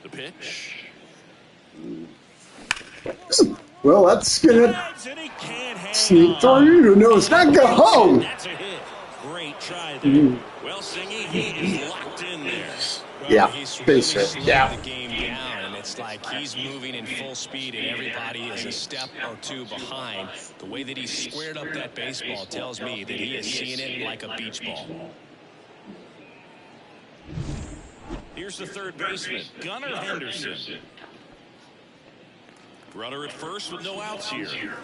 The pitch. Well, that's going to sneak through. No, it's not go home. That's a hit. Great try there. Well, Singy, he is locked in there. Well, yeah, he's basically, the game down, and it's like he's moving in full speed, and everybody is a step or two behind. The way that he squared up that baseball tells me that he is seeing it like a beach ball. Here's the third baseman, Gunnar Henderson. Runner at first with no outs here.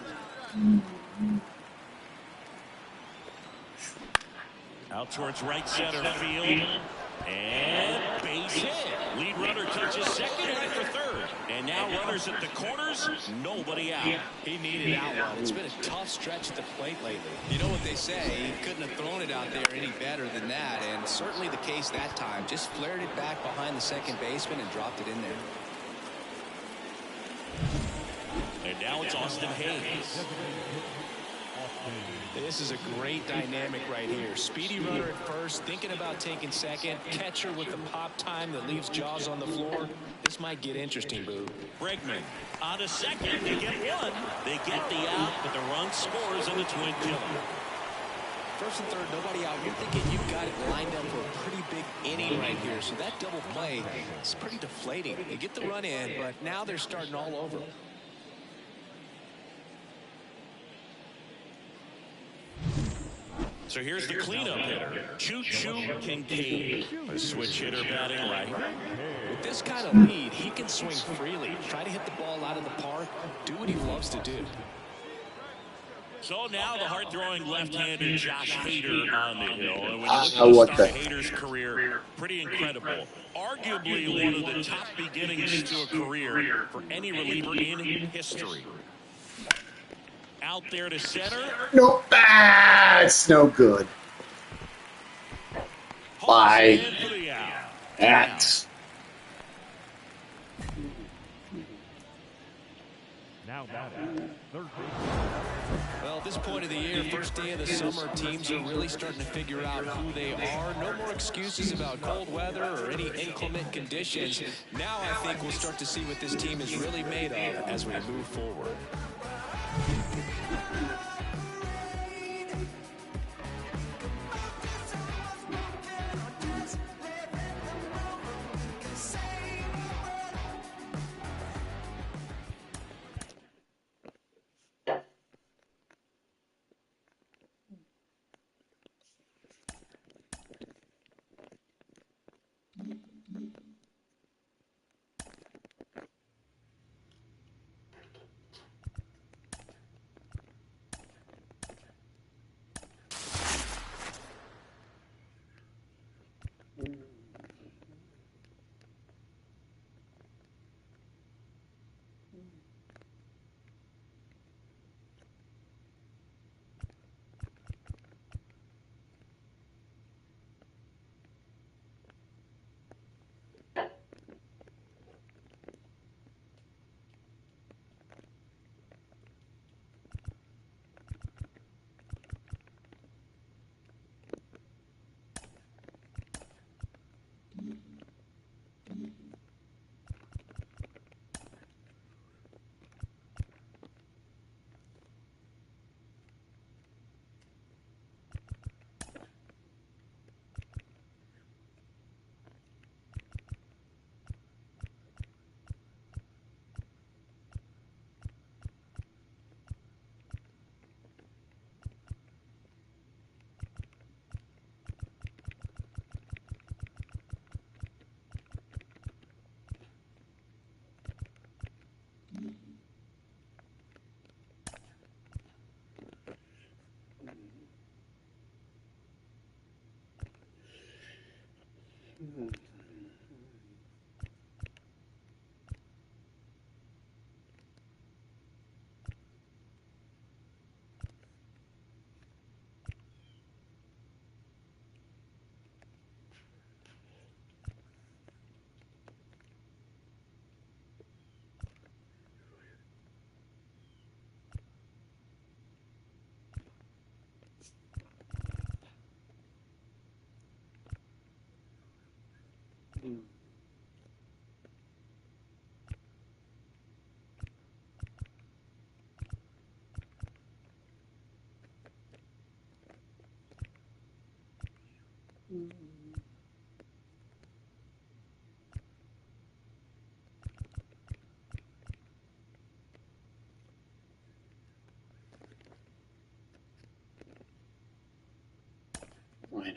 Out towards right center field. And base hit. Lead runner touches second, right for third. And now runners at the corners, nobody out. He needed out one. It's been a tough stretch at the plate lately. You know what they say, he couldn't have thrown it out there any better than that, and certainly the case that time. Just flared it back behind the second baseman and dropped it in there. And now it's Austin Hayes. This is a great dynamic right here. Speedy runner at first, thinking about taking second. Catcher with the pop time that leaves Jaws on the floor. This might get interesting, Boo. Bregman on a second. They get one. They get the out, but the run scores on the twin killer. First and third, nobody out. You're thinking you've got it lined up for a pretty big inning right here. So that double play is pretty deflating. They get the run in, but now they're starting all over. So here's the cleanup hitter, Choo-Choo Kincaid. A switch hitter batting right. With this kind of lead, he can swing freely. Try to hit the ball out of the park. Do what he loves to do. So now the hard-throwing left-handed Josh Hader on the hill. And when you look at What the the start of Hader's career, pretty incredible. Arguably one of the top beginnings to a career for any reliever in history. Out there to center. Nope. It's no good. Bye. That. Now batting, third base. Well, at this point of the year, first day of the summer, teams are really starting to figure out who they are. No more excuses about cold weather or any inclement conditions. Now I think we'll start to see what this team is really made of as we move forward. Why not?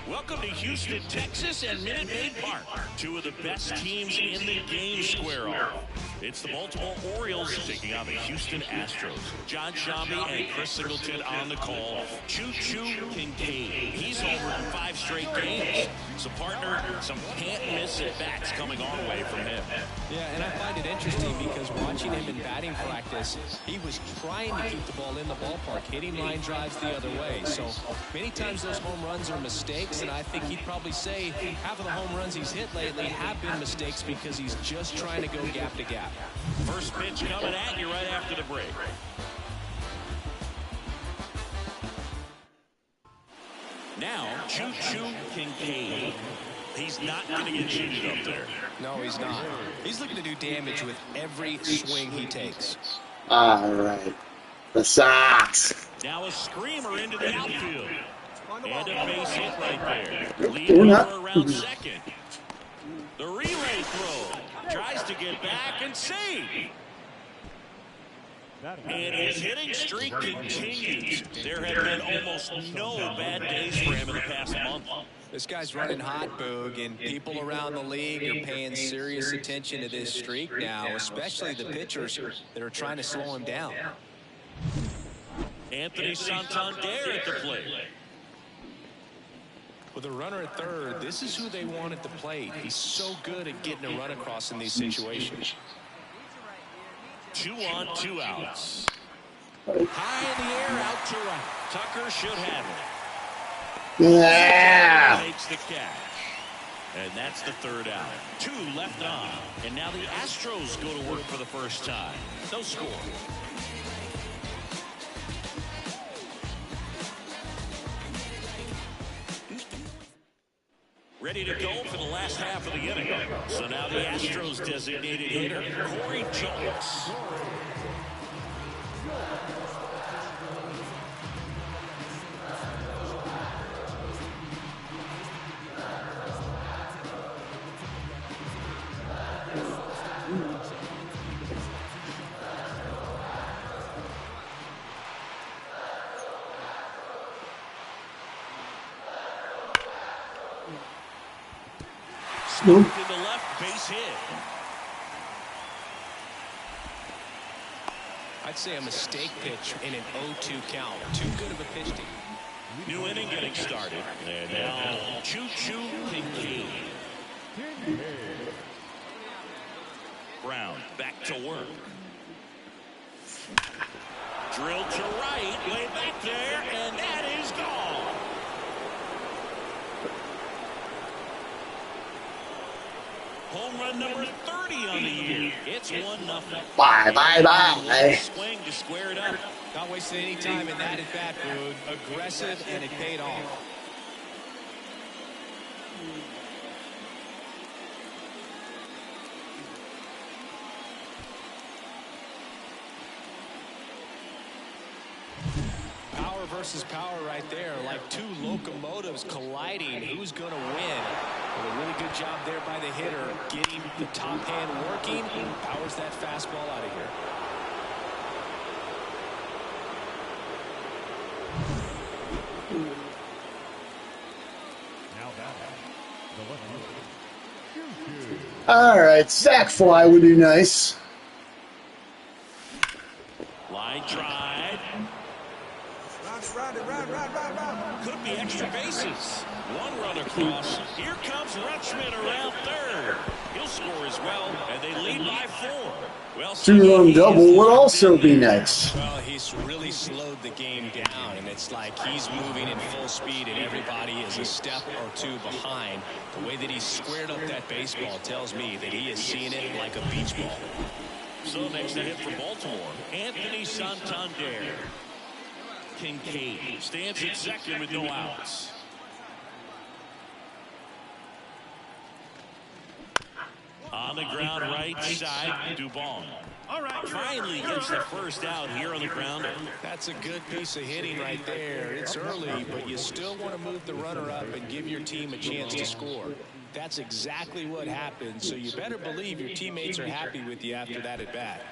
Welcome to Houston, Texas, and Minute Maid Park. Two of the best teams in the game square off. It's the Baltimore Orioles taking on the Houston Astros. John Shambi and Chris Singleton on the call. Choo-Choo Kincaid. He's over 5 straight games. So, partner, some can't-miss at-bats coming our way from him. Yeah, and I find it interesting because watching him in batting practice, he was trying to keep the ball in the ballpark, hitting line drives the other way. So many times those home runs are mistakes, and I think he'd probably say half of the home runs he's hit lately have been mistakes because he's just trying to go gap to gap. First pitch coming at you right after the break. Now, Choo-Choo Kincaid. He's not going to get cheated up there. No, he's not. He's looking to do damage with every swing he takes. All right. The Sox. Now a screamer into the outfield. And a base hit right there. Lead We're not. runner around second. The relay throw. Tries to get back and save. And his hitting streak continues. There have been almost no bad days for him in the past month. This guy's running hot, Boog, and people around the league are paying serious attention to this streak now, especially the pitchers that are trying to slow him down. Anthony Santander at the plate. With a runner at third, this is who they want at the plate. He's so good at getting a run across in these situations. 2 on, 2 outs. High in the air, out to right. Tucker should have it. Yeah. Makes the catch. And that's the third out. 2 left on. And now the Astros go to work for the first time. No score. Ready to go for the last half of the inning. So now the Astros designated hitter, Corey Jones. Smoked in the left, base hit. I'd say a mistake pitch in an 0-2 count. Too good of a pitch to New inning getting started. And now Choo-Choo Kincaid. Brown back to work. Drilled to right, way back there, and that is gone. Home run number 30 on the year. It's 1-0. Bye, bye, bye. Swing to square it up. Not wasting any time in that at-bat, Boog. Aggressive, and it paid off. Power versus power right there, like 2 locomotives colliding. Who's going to win? Well, a really good job there by the hitter, getting the top hand working. Powers that fastball out of here. All right, sack fly would be nice. Line drive. Could be extra bases. 1 run across. Here comes Rutschman around third. He'll score as well, and they lead by 4. Well, 2-run double would also be nice. Well, he's really slowed the game down, and it's like he's moving in full speed, and everybody is a step or 2 behind. The way that he squared up that baseball tells me that he is seeing it like a beach ball. So next to hit for Baltimore, Anthony Santander. Kincaid stands at second with no outs. On the ground right side, Dubon. Finally gets the first out here on the grounder. That's a good piece of hitting right there. It's early, but you still want to move the runner up and give your team a chance to score. That's exactly what happened, so you better believe your teammates are happy with you after that at bat.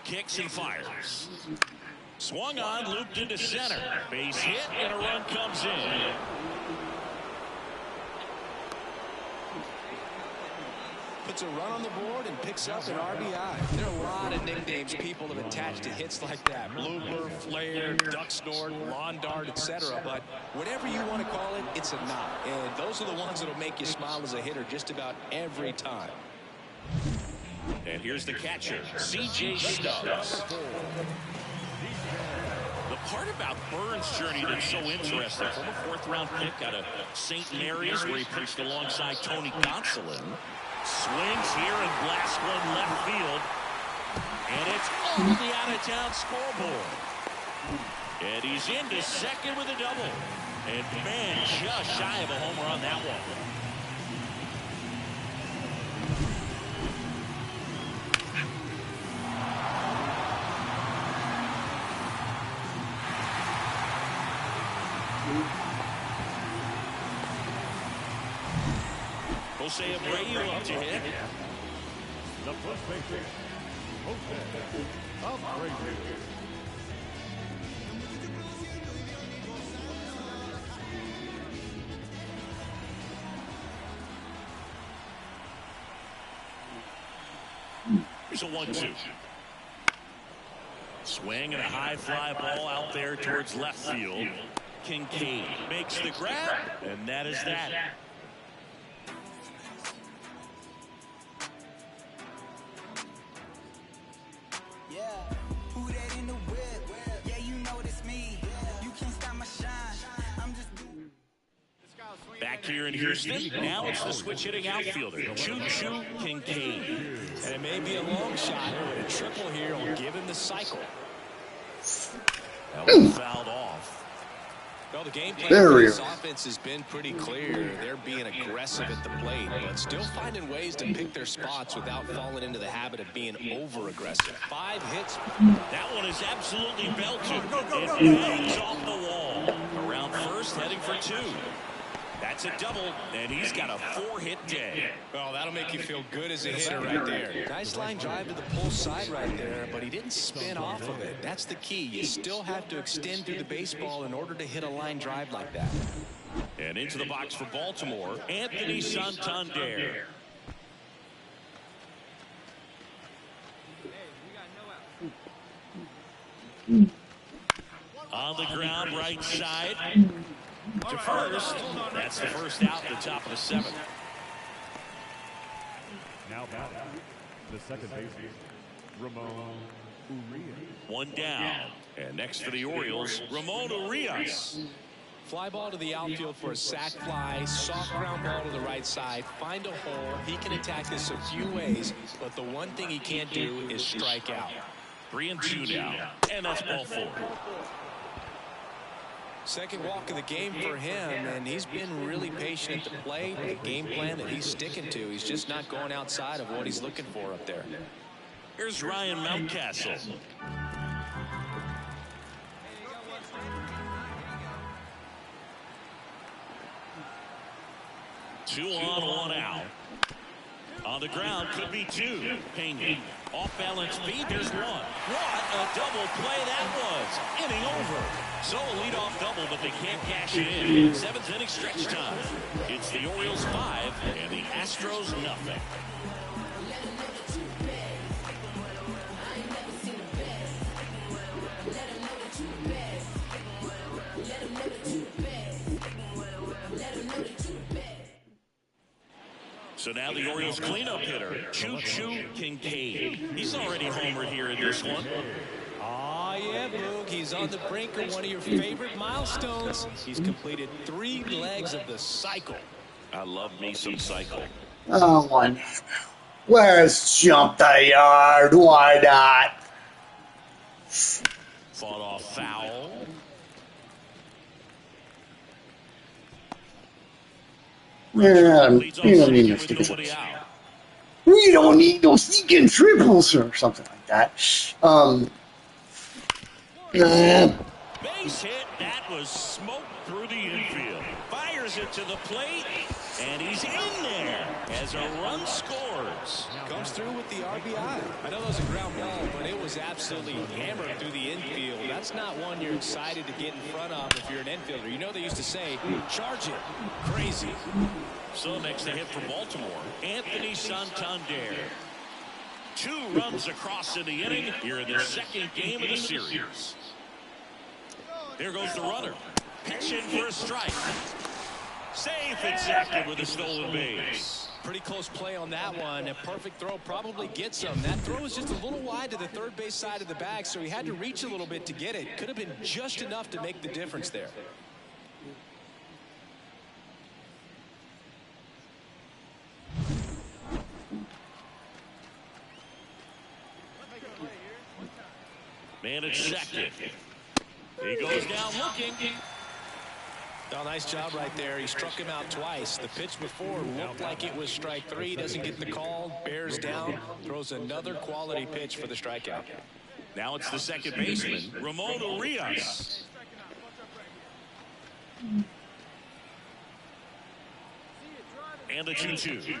Kicks and fires. Swung on, looped into center. Base hit, and a run comes in. Puts a run on the board and picks up an RBI. There are a lot of nicknames people have attached to hits like that. Blooper, flare, duck snort, lawn dart, etc. But whatever you want to call it, it's a knot. And those are the ones that will make you smile as a hitter just about every time. And here's the catcher, C.J. Stubbs. The part about Burns' journey that's so interesting, from a 4th-round pick out of St. Mary's, where he pitched alongside Tony Gonsolin. Swings here and blasts one left field. And it's on the out-of-town scoreboard. And he's into second with a double. And man, just shy of a homer on that one. Jose Abreu up to hit. The first baseman, Jose Abreu. Here's a 1-2. Swing and a high fly ball out there towards left field. Kincaid makes the grab, and that is that. Yeah, who that in the whip? Yeah, you know it's me. You can't stop my shine. I'm just Back here in Houston, now it's the switch hitting outfielder, Choo-Choo Kincaid. And it may be a long shot, but a triple here will give him the cycle. That was fouled off. Well, the game plan for this offense has been pretty clear. They're being aggressive at the plate, but still finding ways to pick their spots without falling into the habit of being over-aggressive. 5 hits. That one is absolutely belted. It bangs off the wall. Around first, heading for 2. That's a double, and he's got a 4-hit day. Well, that'll make you feel good as a hitter right there. Nice line drive to the pull side right there, but he didn't spin off of it. That's the key. You still have to extend through the baseball in order to hit a line drive like that. And into the box for Baltimore, Anthony Santander. On the ground, right side. To first. That's the first out at the top of the 7th. Now batting, the second baseman, Ramon Urias. 1 down. And next for the Orioles, Ramon Urias. Fly ball to the outfield for a sac fly, soft ground ball to the right side, find a hole. He can attack this a few ways, but the one thing he can't do is strike out. 3-2 now. And that's ball 4. Second walk of the game for him, and he's been really patient at the plate. The game plan that he's sticking to, he's just not going outside of what he's looking for up there. Here's Ryan Mountcastle. Two on, 1 out. On the ground, could be 2. Pena. Off-balance feed, there's 1. What a double play that was. Inning over. So a leadoff double, but they can't cash it in. 7th inning stretch time. It's the Orioles 5 and the Astros nothing. So now the Orioles cleanup hitter, Choo-Choo Kincaid. He's already homered here in this one. Oh, yeah, Boog. He's on the brink of one of your favorite milestones. He's completed 3 legs of the cycle. I love me some cycle. Oh, one. Let's jump the yard. Why not? Fought off foul. Yeah, you don't need no sneaking triples. We don't need no sneaking triples or something like that. Base hit. That was smoke through the infield. Fires it to the plate, and he's in there as a run scores. Comes through with the RBI. I know that was a ground ball, but it was absolutely hammered through the infield. That's not one you're excited to get in front of if you're an infielder. You know they used to say, charge it. Crazy. So next to hit for Baltimore, Anthony Santander. 2 runs across in the inning here in the 2nd game of the series. There goes the runner. Pitch in for a strike. Safe and second with a stolen base. Pretty close play on that one. A perfect throw probably gets him. That throw was just a little wide to the third base side of the bag, so he had to reach a little bit to get it. Could have been just enough to make the difference there. Man at second. He goes down looking. Oh, nice job right there. He struck him out twice. The pitch before looked like it was strike 3. Doesn't get the call. Bears down. Throws another quality pitch for the strikeout. Now it's the second baseman, Ramon Urias. And the 2-2.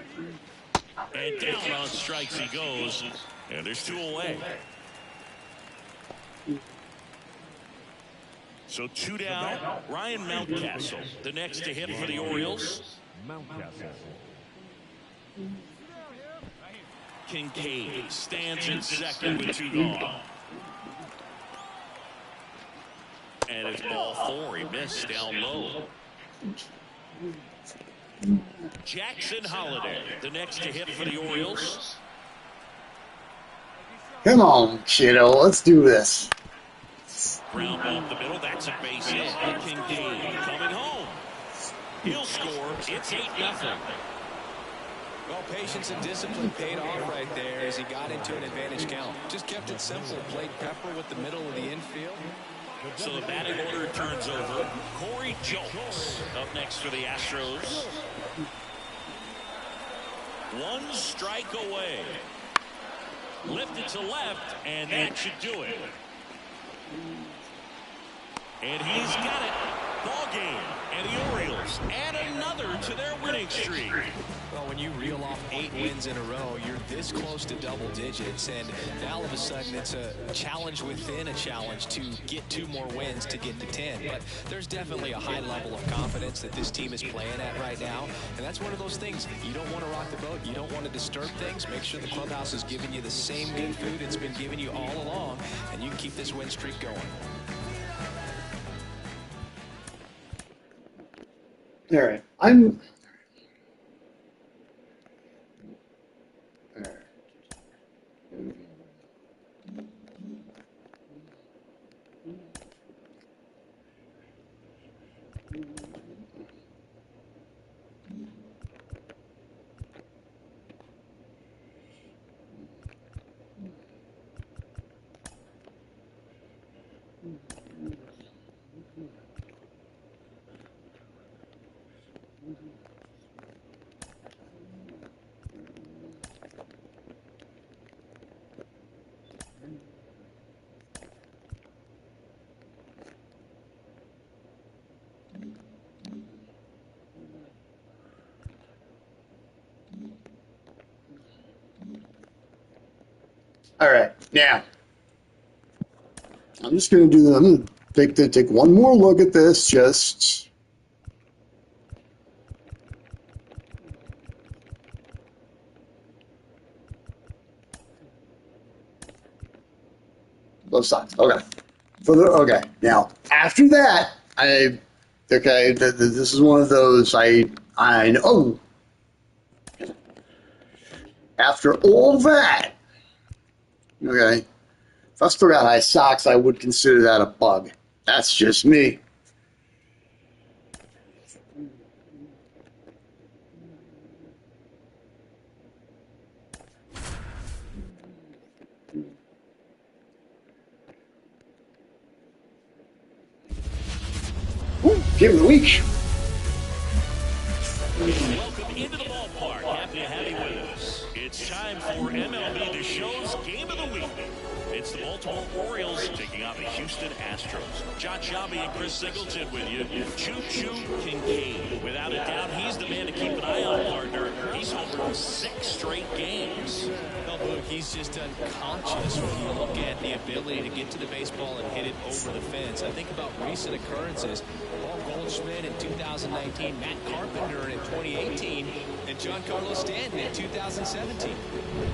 And down on strikes he goes. And there's 2 away. So 2 down. Ryan Mountcastle, the next to hit for the Orioles. Mountcastle. Kincaid stands in second with 2 gone. And it's ball 4. He missed down low. Jackson Holliday, the next to hit for the Orioles. Come on, kiddo. Let's do this. Ground ball up the middle. That's a base hit. Kincaid coming home. He'll score. It's 8-0. Well, patience and discipline paid off right there as he got into an advantage count. Just kept it simple. Played pepper with the middle of the infield. So the batting order turns over. Corey Julks up next for the Astros. 1 strike away. Lifted to left, and that should do it. And he's got it. Ball game. And the Orioles add another to their winning streak. Well, when you reel off 8 wins in a row, you're this close to double digits, and now all of a sudden it's a challenge within a challenge to get 2 more wins to get to 10. But there's definitely a high level of confidence that this team is playing at right now, and that's one of those things. You don't want to rock the boat. You don't want to disturb things. Make sure the clubhouse is giving you the same good food it's been giving you all along, and you can keep this win streak going. All right. I'm. All right. All right, now I'm just going to do that. I'm going to take one more look at this. Just both sides. Okay. Okay. Now after that, this is one of those I know. After all that. Okay. If I still got high socks, I would consider that a bug. That's just me. Ooh, game of the week. Welcome into the ballpark. Happy to have you with us. It's time for MLB The Show's Game of the Week. It's the Baltimore Orioles taking on the Houston Astros. John Shelby and Chris Singleton with you. Choo-Choo Kincaid. Without a doubt, he's the man to keep an eye on, partner. He's home for 6 straight games. Well, Luke, he's just unconscious when you look at the ability to get to the baseball and hit it over the fence. I think about recent occurrences. Paul Goldschmidt in 2019, Matt Carpenter in 2018, and Giancarlo Stanton in 2017.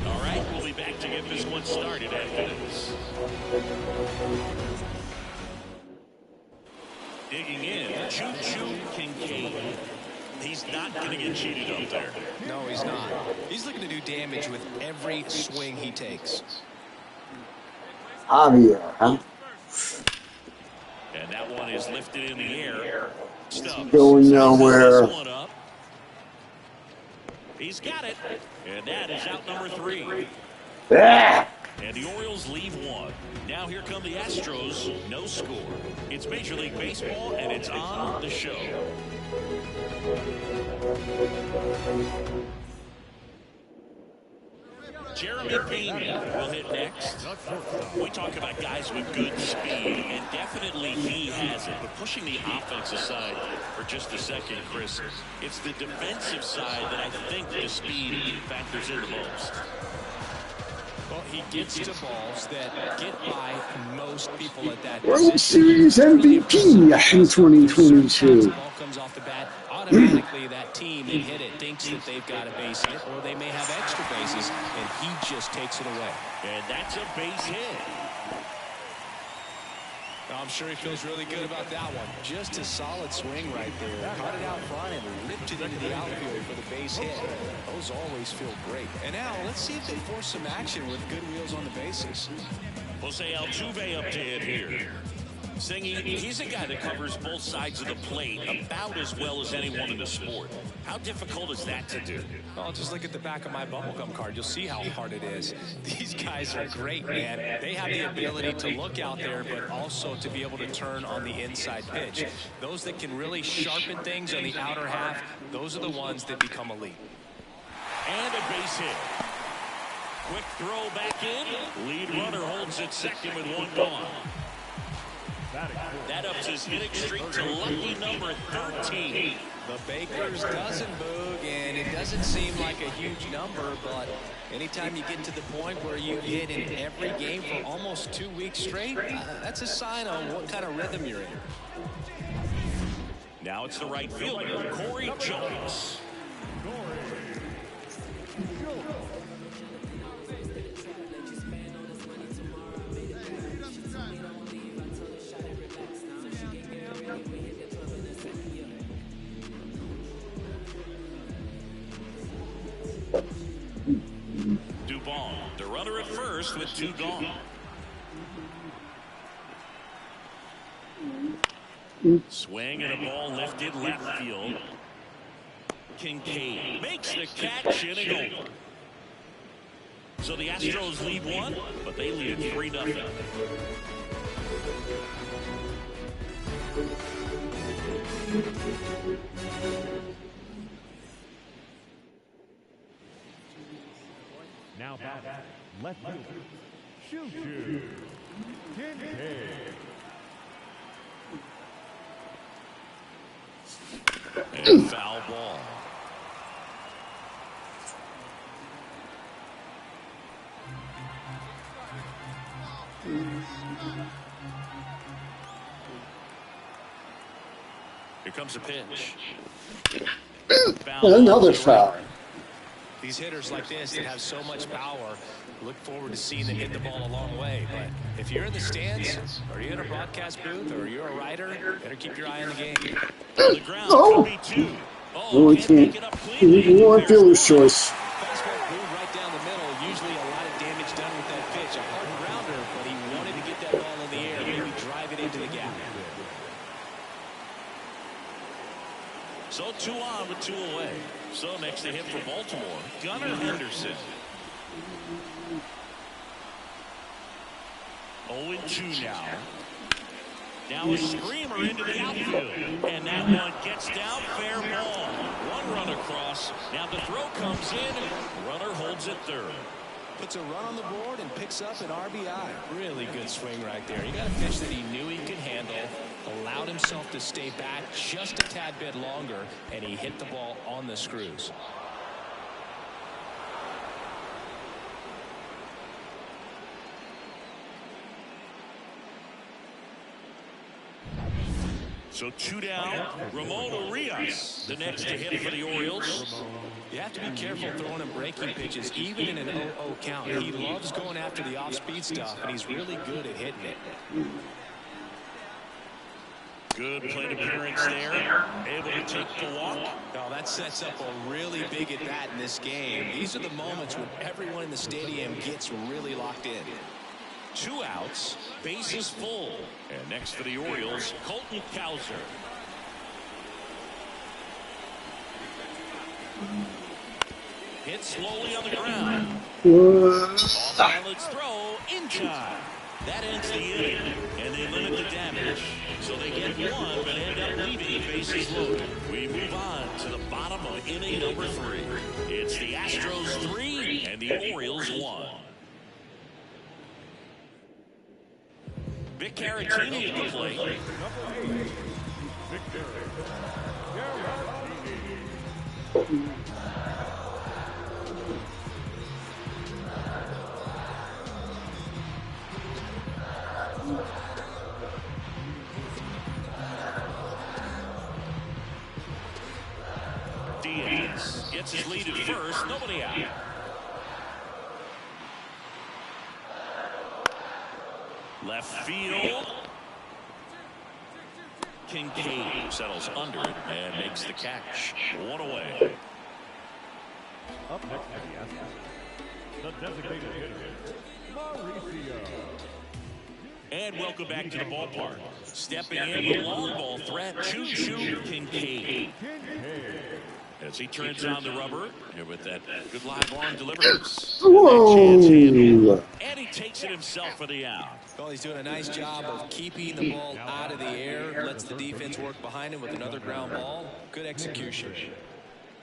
All right, we'll be back to get this one started after this. Digging in, Choo-Choo Kincaid. He's not going to get cheated up there. No, he's not. He's looking to do damage with every swing he takes. Javier, huh? And that one is lifted in the air. Stubbs Going nowhere. one up. He's got it. And that is out number 3. Ah! And the Orioles leave 1. Now here come the Astros. No score. It's Major League Baseball, and it's on the show. Jeremy Pena will hit next. We talk about guys with good speed, and definitely he has it. But pushing the offense aside for just a second, Chris, it's the defensive side that I think the speed factors in the most. Well, he gets to balls that get by most people at that World position. Series MVP in 2022. Ball comes off the bat, automatically that team that hit it thinks that they've got a base hit, or they may have extra bases, and he just takes it away. And that's a base hit. I'm sure he feels really good about that one. Just a solid swing right there. Caught it out front and ripped it into the outfield for the base hit. Those always feel great. And now let's see if they force some action with good wheels on the bases. Jose Altuve up to hit here. Singy, he's a guy that covers both sides of the plate about as well as anyone in the sport. How difficult is that to do? Well, just look at the back of my bubblegum card. You'll see how hard it is. These guys are great, man. They have the ability to look out there, but also to be able to turn on the inside pitch. Those that can really sharpen things on the outer half, those are the ones that become elite. And a base hit. Quick throw back in. Lead runner holds it second with one gone. That ups his hitting streak to lucky number 13. The Baker's dozen, Boog, and it doesn't seem like a huge number, but anytime you get to the point where you hit in every game for almost 2 weeks straight, that's a sign of what kind of rhythm you're in. Now it's the right fielder, Corey Jones. Dubon, the runner at first with two gone. Swing and a ball lifted left field. Kincaid makes the catch, inning over. So the Astros lead one, but they lead it 3-0. Now back, left fielder, Choo-Choo, Kincaid. And foul ball. Here comes a pitch. Another foul. These hitters like this that have so much power, look forward to seeing them hit the ball a long way. But if you're in the stands, or you're in a broadcast booth, or you're a writer, better keep your eye on the game. On the ground, Oh. could be two. No, we Can't can't. pick it up cleanly. One fielder's choice. Fastball blew right down the middle. Usually a lot of damage done with that pitch. A hard grounder, but he wanted to get that ball in the air, maybe drive it into the gap. So 2 on with 2 away. So next to hit for Baltimore, Gunnar Henderson. 0-2 now. Now a screamer into the outfield. And that one gets down, fair ball. One run across. Now the throw comes in. Runner holds it third. Puts a run on the board and picks up an RBI. Really good swing right there. He got a pitch that he knew he could handle, allowed himself to stay back just a tad bit longer, and he hit the ball on the screws. So 2 down. Ramon Urias, the next to hit for the Orioles. You have to be careful throwing him breaking pitches, even in an 0-0 count. He loves going after the off-speed stuff, and he's really good at hitting it. Good plate appearance there. Able to take the walk. Now that sets up a really big at-bat in this game. These are the moments when everyone in the stadium gets really locked in. 2 outs, bases full. And next for the Orioles, Colton Cowser. Hit slowly on the ground. Off balance throw in time. That ends the inning, and they limit the damage. So they get one, but end up leaving the bases loaded. We move on to the bottom of inning number 3. It's the Astros 3 and the Orioles 1. Vic Caratini at the plate. Diaz gets his lead at first, nobody out. Left field. Kincaid settles under it and makes the catch. One away. Up next to the Astros, the designated hitter, Mauricio. And welcome back to the ballpark. Stepping in the long ball threat, Choo-Choo Kincaid. As he turns on the rubber, here with that good live arm delivers. And he takes it himself for the out. Well, he's doing a nice job of keeping the ball out of the air, lets the defense work behind him with another ground ball. Good execution.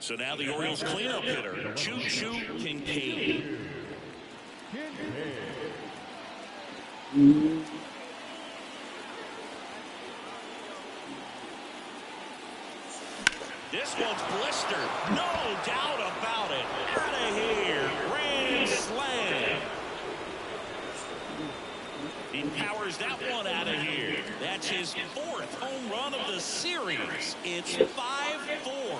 So now the Orioles cleanup hitter, Choo-Choo Kincaid. This one's blistered. No doubt about it. Out of here. Grand slam. He powers that one out of here. That's his 4th home run of the series. It's 5-4.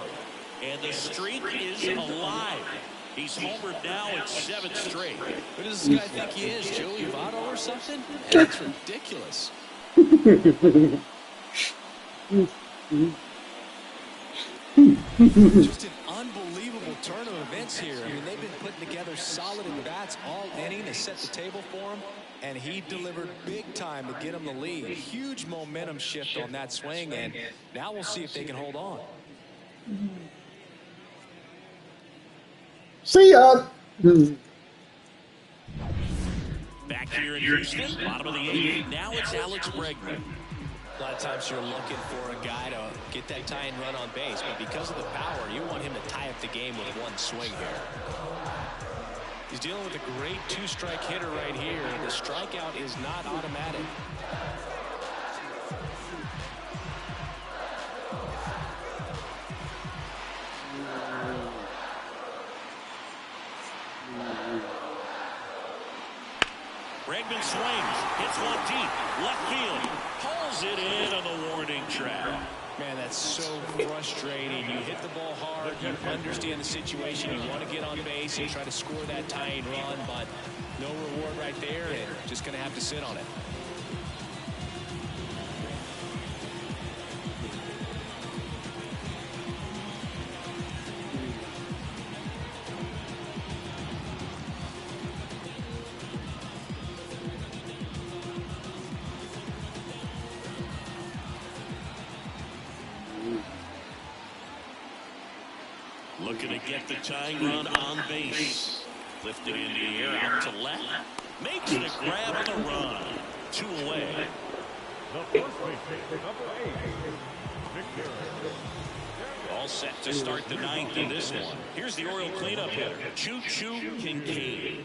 And the streak is alive. He's homered now at 7 straight. Who does this guy think he is, Joey Votto or something? That's ridiculous. Just an unbelievable turn of events here. I mean, they've been putting together solid at-bats all inning to set the table for him, and he delivered big time to get him the lead. Huge momentum shift on that swing, and now we'll see if they can hold on. See ya. Back here in Houston, bottom of the 8th. Now it's Alex Bregman. A lot of times you're looking for a guy to get that tying run on base, but because of the power, you want him to tie up the game with one swing here. He's dealing with a great 2-strike hitter right here. The strikeout is not automatic. Bregman swings, hits one deep, left field, pulls it in on the warning track. Man, that's so frustrating. You hit the ball hard, you understand the situation, you want to get on base and try to score that tying run, but no reward right there, and just going to have to sit on it. Looking to get the tying run on base. Lifting in the air out to left. Makes the grab on the run. 2 away. The first baseman, number 8, Victor. All set to start the 9th in this one. Here's the Oriole cleanup hitter, Choo-Choo Kincaid.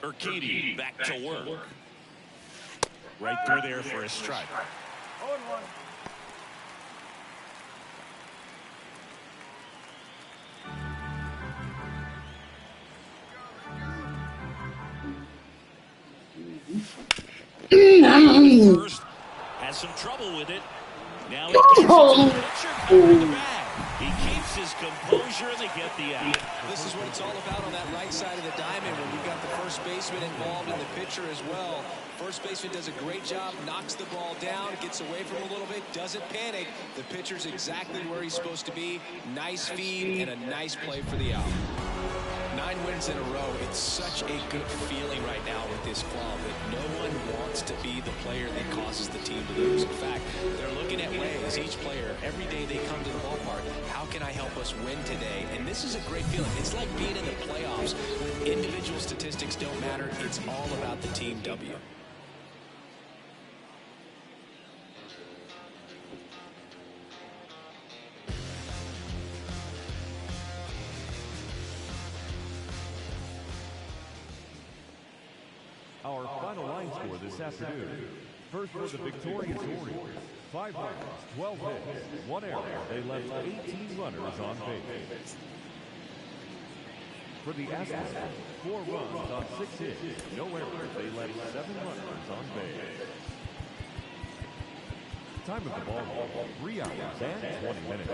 Urquidy back to work. Right through there for a strike. 0-1. First has some trouble with it. Now he gets the pitcher covering the bag. He keeps his composure and they get the out. This is what it's all about on that right side of the diamond when you've got the first baseman involved and the pitcher as well. First baseman does a great job, knocks the ball down, gets away from him a little bit, doesn't panic. The pitcher's exactly where he's supposed to be. Nice feed and a nice play for the out. 9 wins wins in a row. It's such a good feeling right now with this club that no one wants to be the player that causes the team to lose. In fact, they're looking at ways, each player, every day they come to the ballpark, how can I help us win today? And this is a great feeling. It's like being in the playoffs when individual statistics don't matter. It's all about the team W. Our final line score this afternoon. First for the victorious Orioles, 5 runs, 12 hits, 1 error. They left 18 runners on base. For the Astros, 4 runs on 6 hits, no errors. They left 7 runners on base. Time of the ball game, 3 hours and 20 minutes.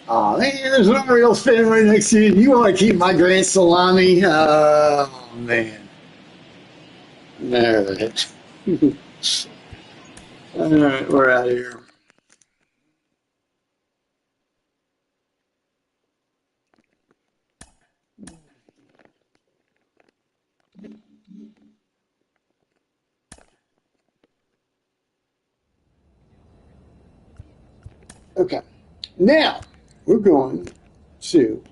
Oh man, there's an Orioles fan right next to you. You want to keep my Grand Salami? Oh man. All right. All right, we're out of here. Okay. Now we're going to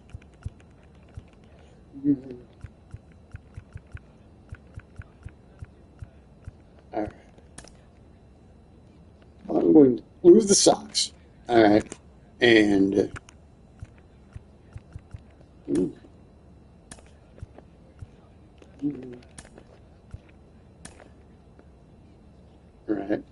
all right. I'm going to lose the socks. All right. And all right.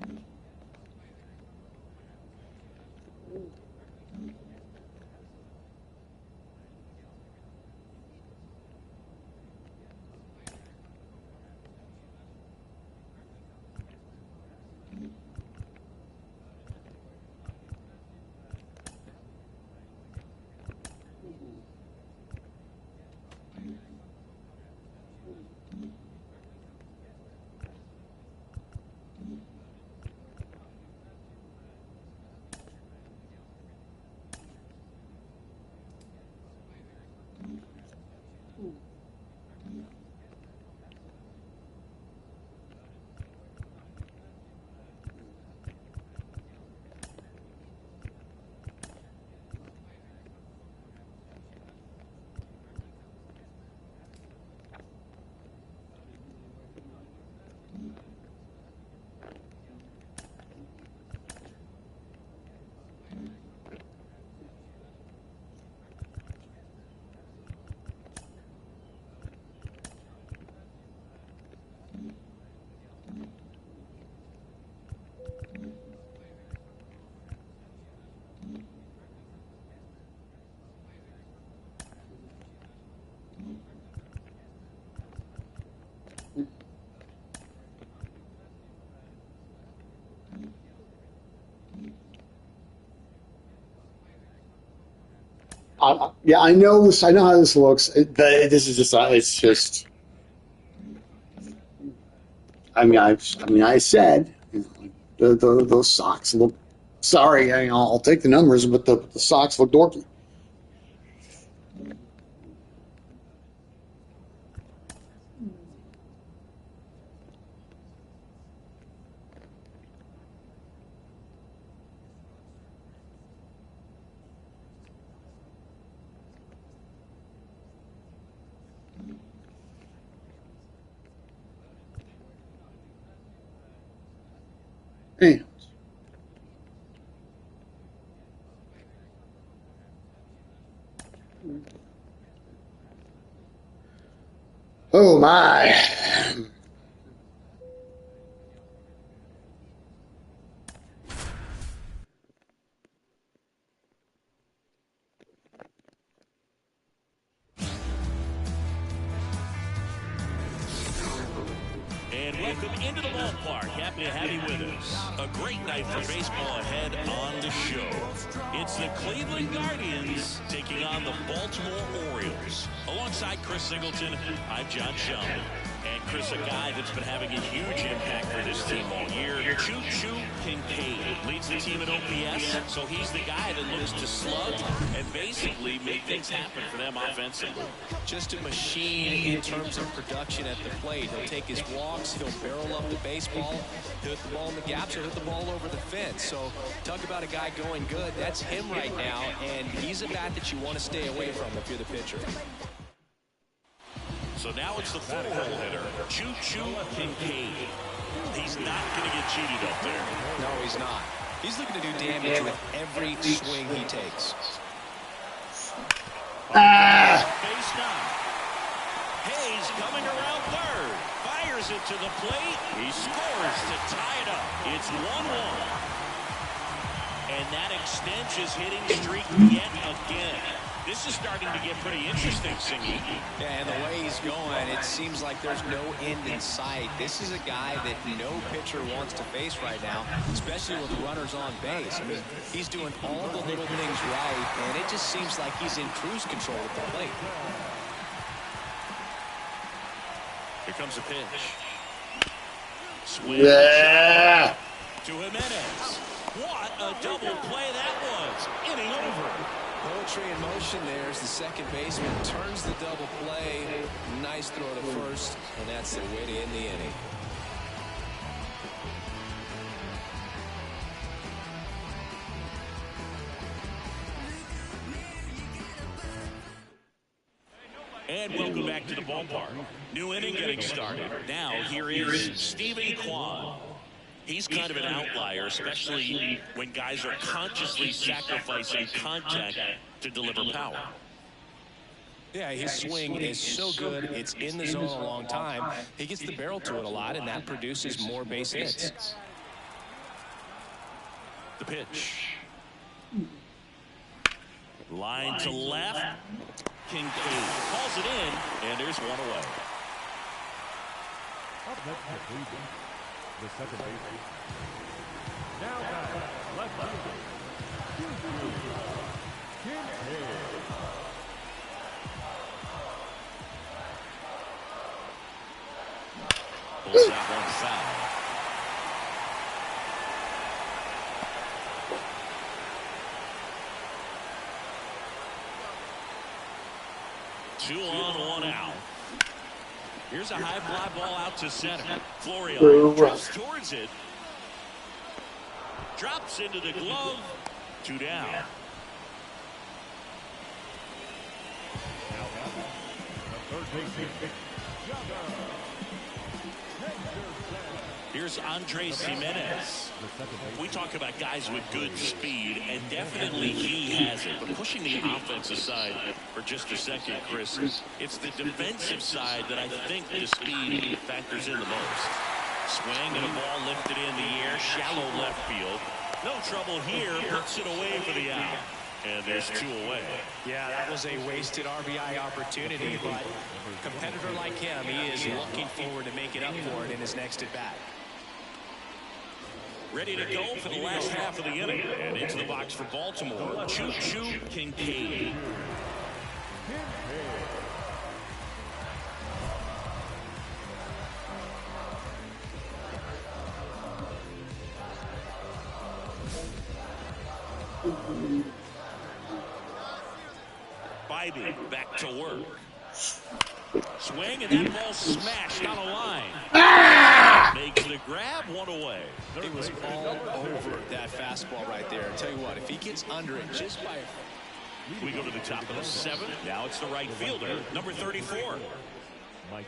Yeah, I know this. I know how this looks. This is just. It's just. I said, those socks look. Sorry, I'll take the numbers, but the socks look dorky. Hey. Oh my. And welcome into the ballpark. Happy to have you with us. A great night for baseball ahead on the show. It's the Cleveland Guardians taking on the Baltimore Orioles. Alongside Chris Singleton, I'm John Shelby. And Chris, a guy that's been having a huge impact for this team all year. Choo-Choo Kincaid leads the team in OPS, so he's the guy that looks to slug and basically make things happen for them offensively. Just a machine in terms of production at the plate. He'll take his walks, he'll barrel up the baseball, he'll hit the ball in the gaps, he'll hit the ball over the fence. So talk about a guy going good. That's him right now, and he's a bat that you want to stay away from if you're the pitcher. So now it's the four-hole hitter, Choo-Choo Kincaid. He's not going to get cheated up there. No, he's not. He's looking to do damage with every swing he takes. Base now. Hayes coming around third. Fires it to the plate. He scores to tie it up. It's 1-1. And that extends his hitting streak yet again. This is starting to get pretty interesting, Singy. Yeah, and the way he's going, it seems like there's no end in sight. This is a guy that no pitcher wants to face right now, especially with runners on base. I mean, he's doing all the little things right, and it just seems like he's in cruise control at the plate. Here comes a pitch. Swing. Yeah. To Jimenez. What a double play that was. Inning over. Poetry in motion there as the second baseman turns the double play. Nice throw to first, and that's the way to end the inning. And welcome back to the ballpark. New inning getting started. Now here is Stephen Kwan. He's kind of an outlier, especially when guys are consciously sacrificing contact to deliver power. Yeah, his swing is so good. It's in the zone a long time. He gets the barrel to it a lot, and that produces more base hits. The pitch. Line to left. Kincaid calls it in, and there's one away. Up next for Cleveland, the second baseman. Now back, left fielder, Kincaid. Pulls that one foul. Two on, one out. Here's a high fly ball out to center. Florio drifts towards it. Drops into the glove. Two down. Here's Andres Jimenez. We talk about guys with good speed, and definitely he has it. But pushing the offensive side for just a second, Chris, it's the defensive side that I think the speed factors in the most. Swing and a ball lifted in the air, shallow left field. No trouble here, puts it away for the out. And there's two away. Yeah, that was a wasted RBI opportunity, but a competitor like him, he is looking forward to making up for it in his next at-bat. Ready to go for the last half of the inning. And into the box for Baltimore, Choo-Choo Kincaid. Bybee back to work. Swing, and that ball smashed on a line. Makes the grab, one away. It was all over that fastball right there. I'll tell you what, if he gets under it just by... We go to the top of the seventh. Now it's the right fielder, number 34. Micah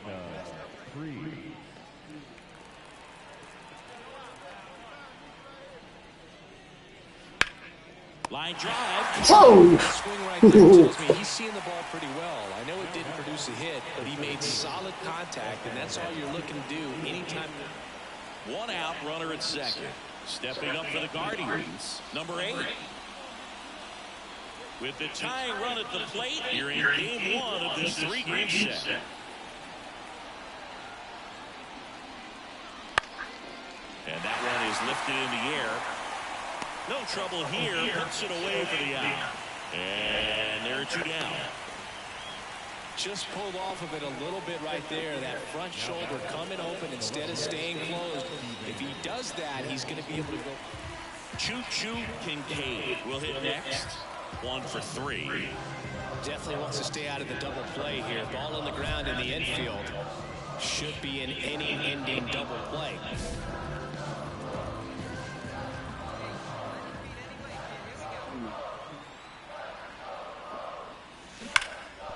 Freed. Line drive. Whoa! Swing right there tells me he's seeing the ball pretty well. I know it didn't produce a hit, but he made solid contact, and that's all you're looking to do anytime. One out, runner at second. Stepping up for the Guardians, number 8. With the tying run at the plate, you're in game 1 of this 3-game set. And that one is lifted in the air. No trouble here, puts it away for the out. And there are 2 down. Just pulled off of it a little bit right there. That front shoulder coming open instead of staying closed. If he does that, he's going to be able to go. Choo-Choo Kincaid will hit next. 1 for 3. Definitely wants to stay out of the double play here. Ball on the ground in the infield. Should be an inning-ending double play.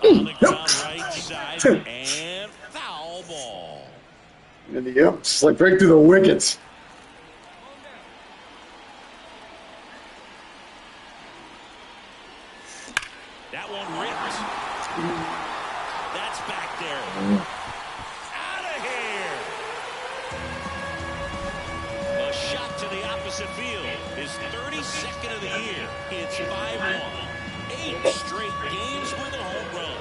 On the ground right side, and foul ball. And yep, just like break through the wickets. That one ripped. That's back there. Out of here. A shot to the opposite field. His 32nd of the year. It's 5-1. 8 straight games with a home run.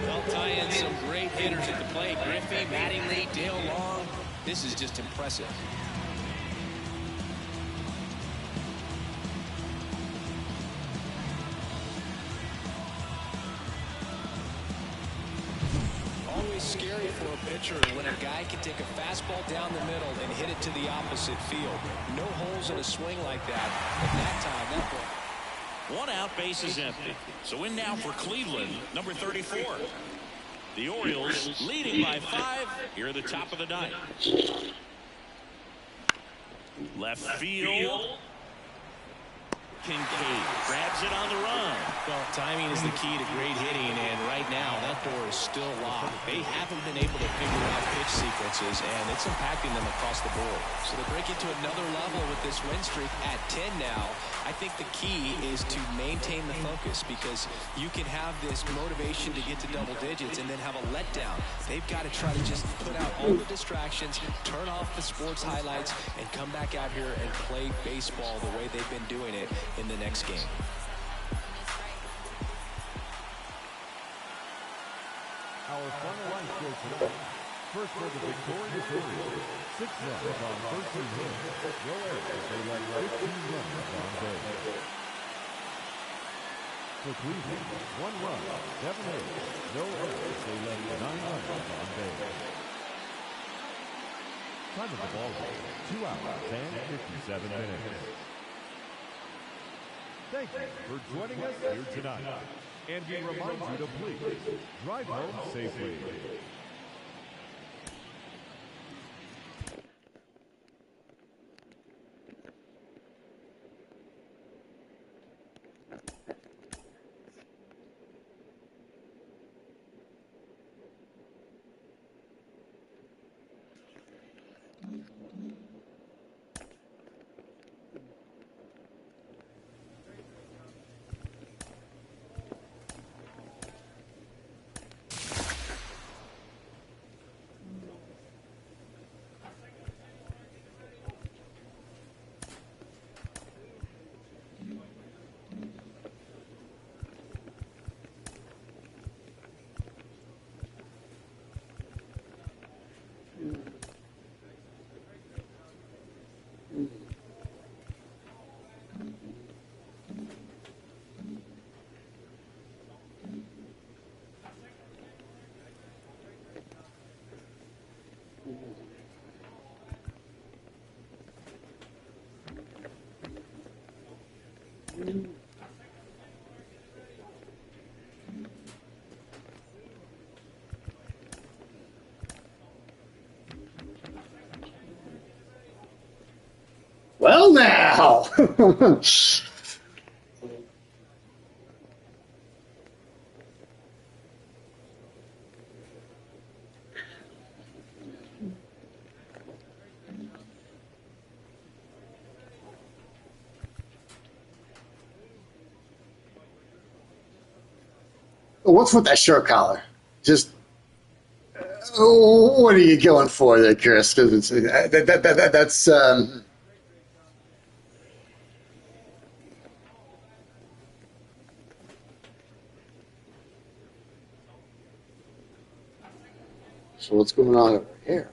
They'll tie in some great hitters at the plate. Griffey, Mattingly, Dale Long. This is just impressive. Always scary for a pitcher when a guy can take a fastball down the middle and hit it to the opposite field. No holes in a swing like that. At that time, that ball. 1 out, base is empty. So in now for Cleveland, number 34. The Orioles leading by 5 here at the top of the 9th. Left field. Kincaid grabs it on the run. Well, timing is the key to great hitting, and right now that door is still locked. They haven't been able to figure out pitch sequences, and it's impacting them across the board. So they're breaking to another level with this win streak at 10 now. I think the key is to maintain the focus, because you can have this motivation to get to double digits and then have a letdown. They've got to try to just put out all the distractions, turn off the sports highlights, and come back out here and play baseball the way they've been doing it in the next game. Our final line score tonight. First for the victorious Orioles, 6 runs on 13 hits. No errors, they led 15 runs on base. For Cleveland, 1 run, 7 hits. No errors, they led 9 runs on base. Time of the ball game, 2 hours and 57 minutes. Thank you for joining us here tonight. And we remind you to please drive home safely. Well, now. What's with that shirt collar? Just what are you going for there, Chris? Because that's so what's going on over here?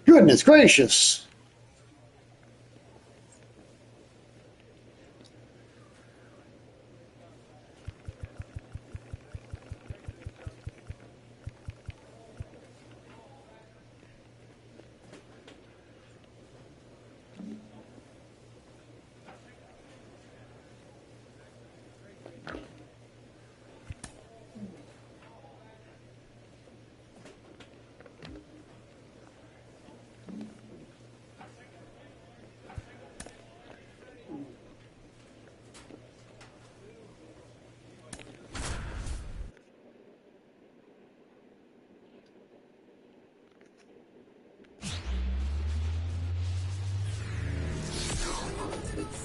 Goodness gracious.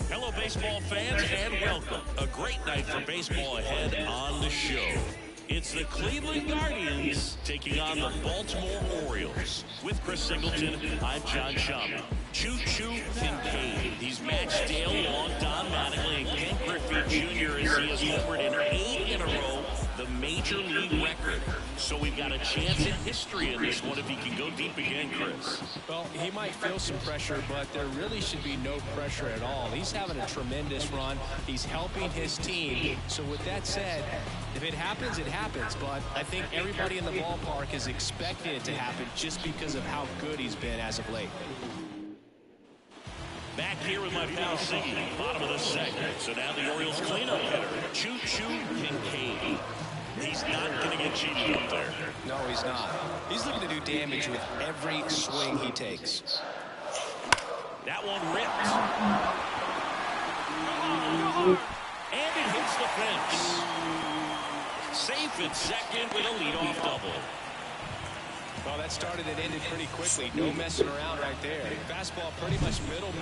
Hello, baseball fans, and welcome. A great night for baseball ahead on the show. It's the Cleveland Guardians taking on the Baltimore Orioles. With Chris Singleton, I'm John Schaub. Choo-choo Kincaid. He's matched Dale Long, Don Mattingly, and Ken Griffey Jr. as he has homered in 8 in a row, the major league record. So we've got a chance in history in this one if he can go deep again, Chris. Well, he might feel some pressure, but there really should be no pressure at all. He's having a tremendous run. He's helping his team. So with that said, if it happens, it happens. But I think everybody in the ballpark is expecting it to happen just because of how good he's been as of late. Back here with my pal Siggy, bottom of the second. So now the Orioles cleanup hitter, Choo-choo Kincaid. He's not going to get cheated up there. No, he's not. He's looking to do damage with every swing he takes. That one ripped. And it hits the fence. Safe at second with a leadoff double. Well, that started and ended pretty quickly. No messing around right there. Fastball pretty much middle,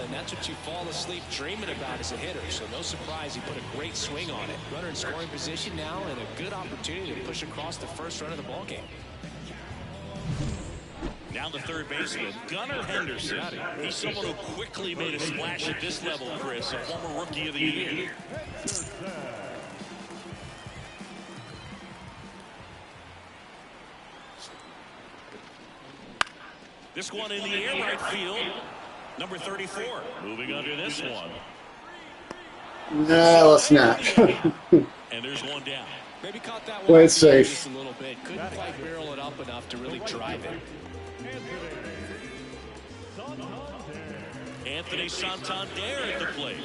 and that's what you fall asleep dreaming about as a hitter. So no surprise he put a great swing on it. Runner in scoring position now and a good opportunity to push across the first run of the ballgame. Now the third baseman, Gunnar Henderson. He's someone who quickly made a splash at this level, Chris, a former Rookie of the Year. This one in the air right field. Number 34. Moving under this one. No, let's not. And there's one down. Maybe caught that Play one it safe. just a little bit. Couldn't quite barrel it up enough to really drive it. Anthony Santander at the plate.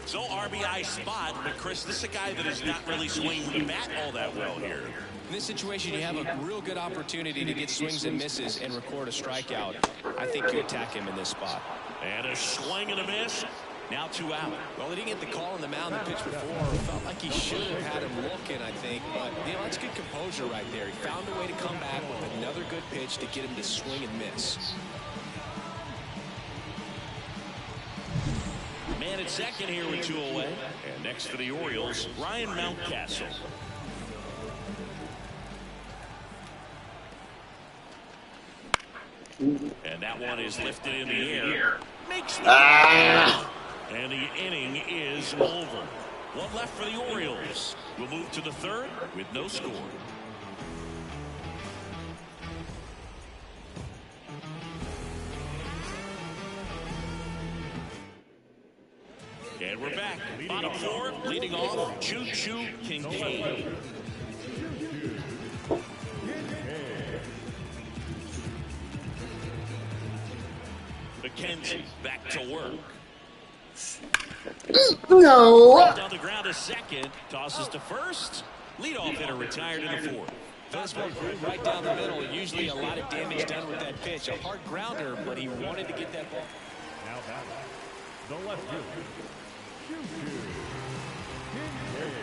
So RBI spot, but Chris, this is a guy that is not really swinging the bat all that well here. In this situation, you have a real good opportunity to get swings and misses and record a strikeout. I think you attack him in this spot. And a swing and a miss. Now 2 out. Well, he didn't get the call on the mound the pitch before. Felt like he should have had him looking, I think. But, you know, that's good composure right there. He found a way to come back with another good pitch to get him to swing and miss. Man at second here with 2 away. And next for the Orioles, Ryan Mountcastle. And that one is lifted in the air. Makes the and the inning is over. One left for the Orioles. We'll move to the third with no score. And we're back. Bottom 4, leading off, Choo-Choo Kincaid. McKenzie back to work. No. Down the ground to second. Tosses to first. Leadoff hitter retired in the 4th. Fastball right down the middle. Usually a lot of damage done with that pitch. A hard grounder, but he wanted to get that ball. Now back, the left fielder, Choo-Choo Kincaid.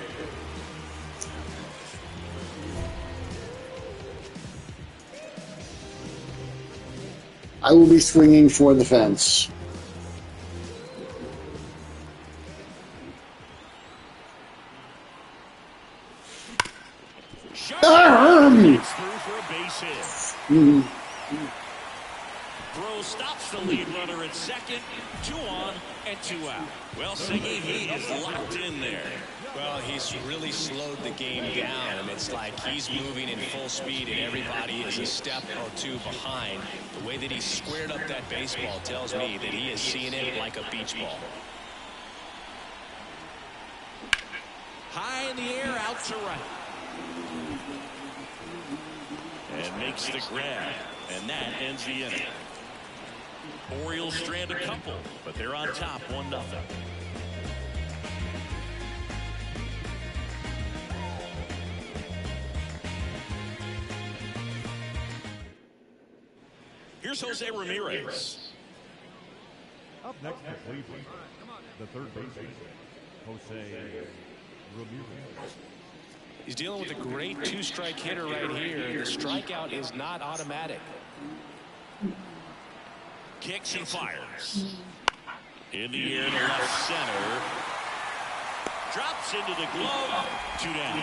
I will be swinging for the fence. Gets through for a base hit. Throw stops the lead runner at second. 2 on and 2 out. Well, Siggy, he is locked in there. Well, he's really slowed the game down, and it's like he's moving in full speed, and everybody is a step or 2 behind. The way that he squared up that baseball tells me that he is seeing it like a beach ball. High in the air, out to right. And makes the grab. And that ends the inning. Orioles strand a couple, but they're on top 1-0. Here's Jose Ramirez. Up next for Cleveland, the third baseman, Jose Ramirez. He's dealing with a great 2-strike hitter right here. The strikeout is not automatic. Kicks and fires. In the air to left center. Drops into the glove. 2 down.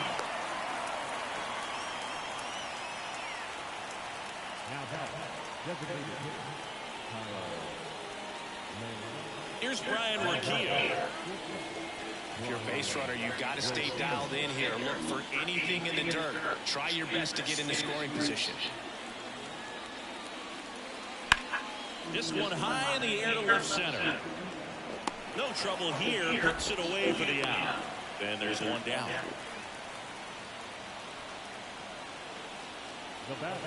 Now back, designated hitter, Here's Brian Urquillo. If you're a base runner, you've got to stay dialed in here. Look for anything in the dirt. Try your best to get into scoring position. This one high in the air to left center. No trouble here. Puts it away for the out. Then there's one down. the batter,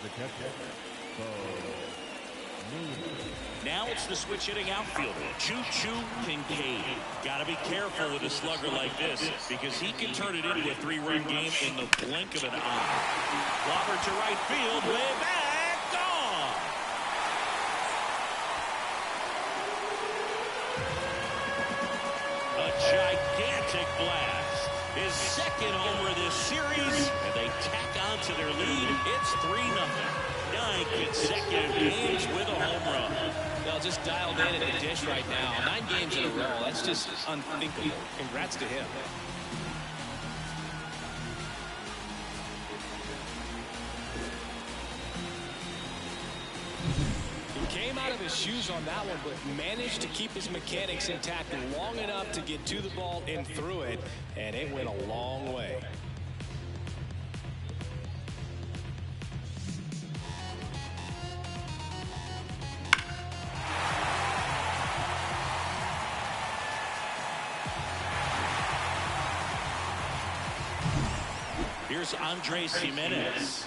the catcher, Now it's the switch hitting outfielder, Choo-Choo Kincaid. Got to be careful with a slugger like this because he can turn it into a 3-run game in the blink of an eye. Clobber to right field, way back, gone. second homer this series, and they tack on to their lead. It's 3-0. 9 consecutive games with a home run. They'll just dialed in at the dish right now. 9 games in a row. That's just unthinkable. Congrats to him. Came out of his shoes on that one, but managed to keep his mechanics intact long enough to get to the ball and through it, and it went a long way. Here's Andres Jimenez.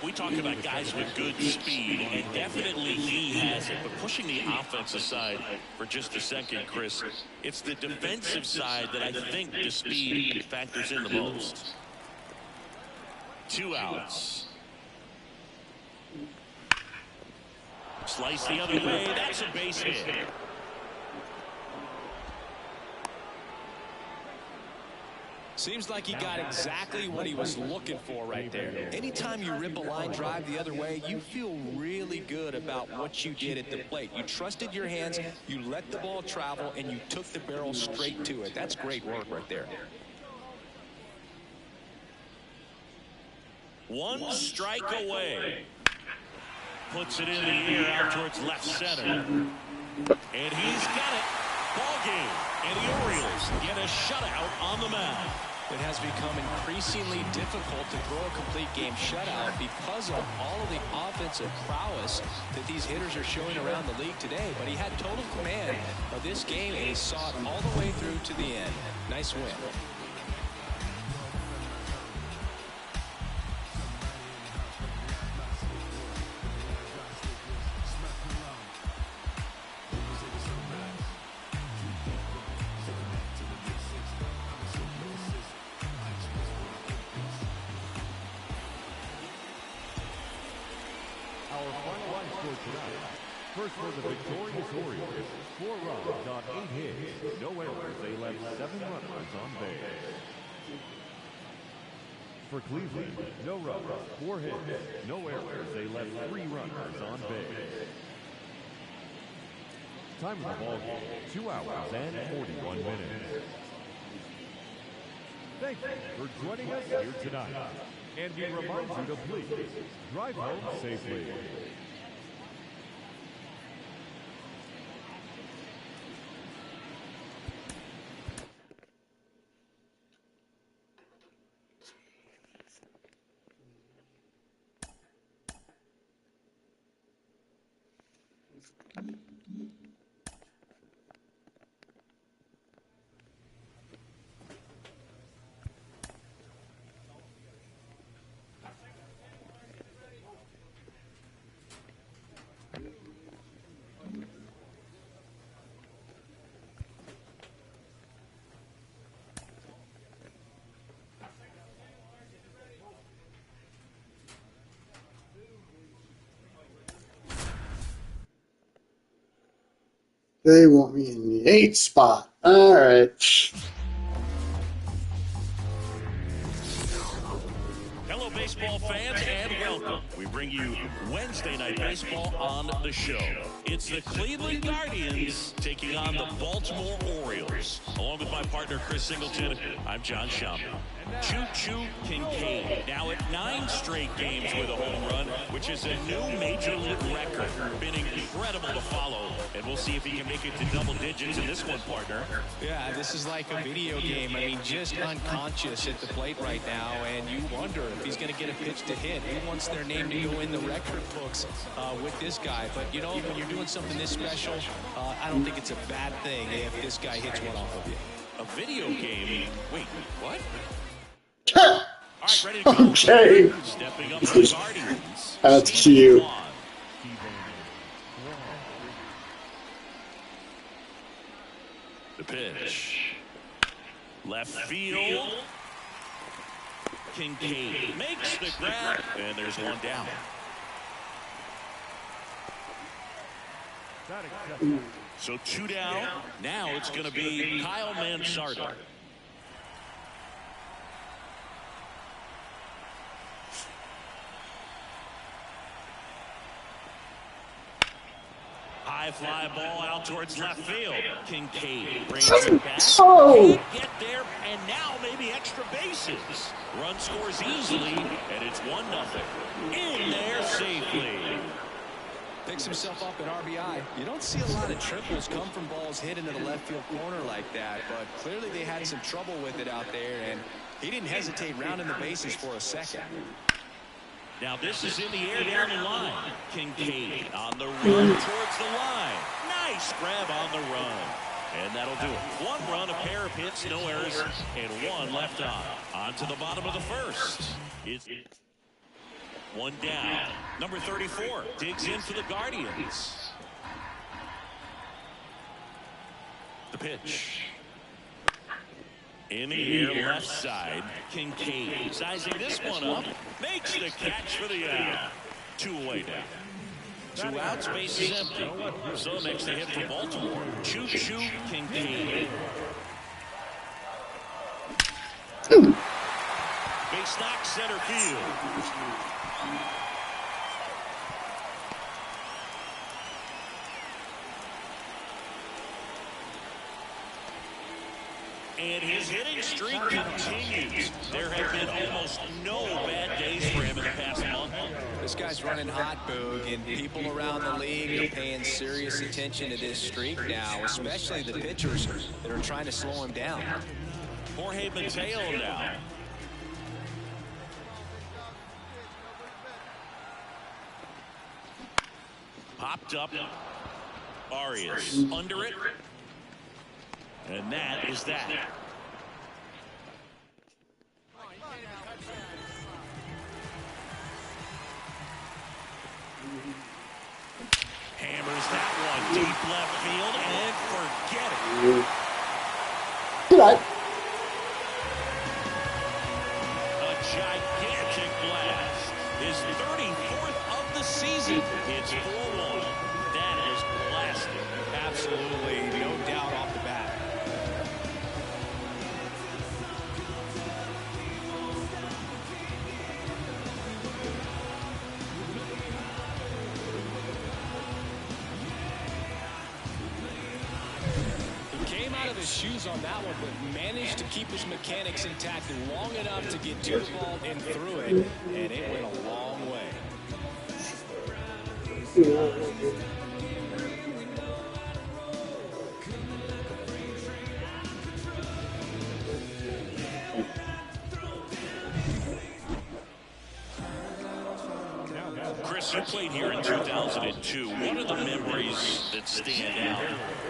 We talk about guys with good speed, and definitely he has it. But pushing the offensive side for just a second, Chris, it's the defensive side that I think the speed factors in the most. 2 outs. Slice the other way. That's a base hit. Seems like he got exactly what he was looking for right there. Anytime you rip a line drive the other way, you feel really good about what you did at the plate. You trusted your hands, you let the ball travel, and you took the barrel straight to it. That's great work right there. 1 strike away. Puts it in the air out towards left center. And he's got it. Ball game. And the Orioles get a shutout on the mound. It has become increasingly difficult to throw a complete game shutout because of all of the offensive prowess that these hitters are showing around the league today. But he had total command of this game, and he saw it all the way through to the end. Nice win. First for the victorious Orioles, 4 runs on 8 hits, no errors. They left 7 runners on base. For Cleveland, no runs, 4 hits, no errors. They left 3 runners on base. Time of the ball game, 2 hours and 41 minutes. Thank you for joining us here tonight. And we remind you to please drive home safely. They want me in the 8th spot. All right. Hello, baseball fans, and welcome. We bring you Wednesday Night Baseball on the show. It's the Cleveland Guardians taking on the Baltimore Orioles. Along with my partner, Chris Singleton, I'm John Schaum. Choo-Choo Kincaid, now at 9 straight games with a home run, which is a new Major League record. Been incredible to follow, and we'll see if he can make it to double digits in this one, partner. Yeah, this is like a video game. I mean, just unconscious at the plate right now, and you wonder if he's going to get a pitch to hit. Who wants their name to go in the record books with this guy? But, you know, when you're doing something this special, I don't think it's a bad thing if this guy hits one off of you. A video game? Wait, what? All right, ready to go. Okay. Stepping up for the Guardians. That's cute. The pitch. Left field. Kincaid makes the grab, and there's one down. So 2 down. Now it's going to be Kyle Mansardo. high fly ball out towards left field. Kincaid brings it back. Oh! Can't get there, and now maybe extra bases. Run scores easily, and it's 1-0. In there safely. Picks himself up an RBI. You don't see a lot of triples come from balls hit into the left field corner like that, but clearly they had some trouble with it out there, and he didn't hesitate rounding the bases for a second. Now this is in the air down the line. Kincaid on the run towards the line. Nice grab on the run. And that'll do it. 1 run, a pair of hits, no errors, and 1 left on. On to the bottom of the first. It's 1 down. Number 34 digs in for the Guardians. The pitch. In the air, left side. Kincaid sizing this one up. Makes the catch for the out. 2 away now. 2 outs, base is empty. So makes the hit for Baltimore. Choo-choo, Kincaid. Base knock, center field. And his hitting streak continues. There have been almost no bad days for him in the past month. This guy's running hot, Boog, and people around the league are paying serious attention to this streak now, especially the pitchers that are trying to slow him down. Jorge Mateo now. Popped up. Arias under it. And that is that. Hammers that one deep left field and forget it. Good night. A gigantic blast. His 34th of the season. It's 4-1. That is blasting. Absolutely, no doubt off the bat. Shoes on that one, but managed to keep his mechanics intact long enough to get to the ball and through it, and it went a long way. Chris, you played here in 2002. What are the memories that stand out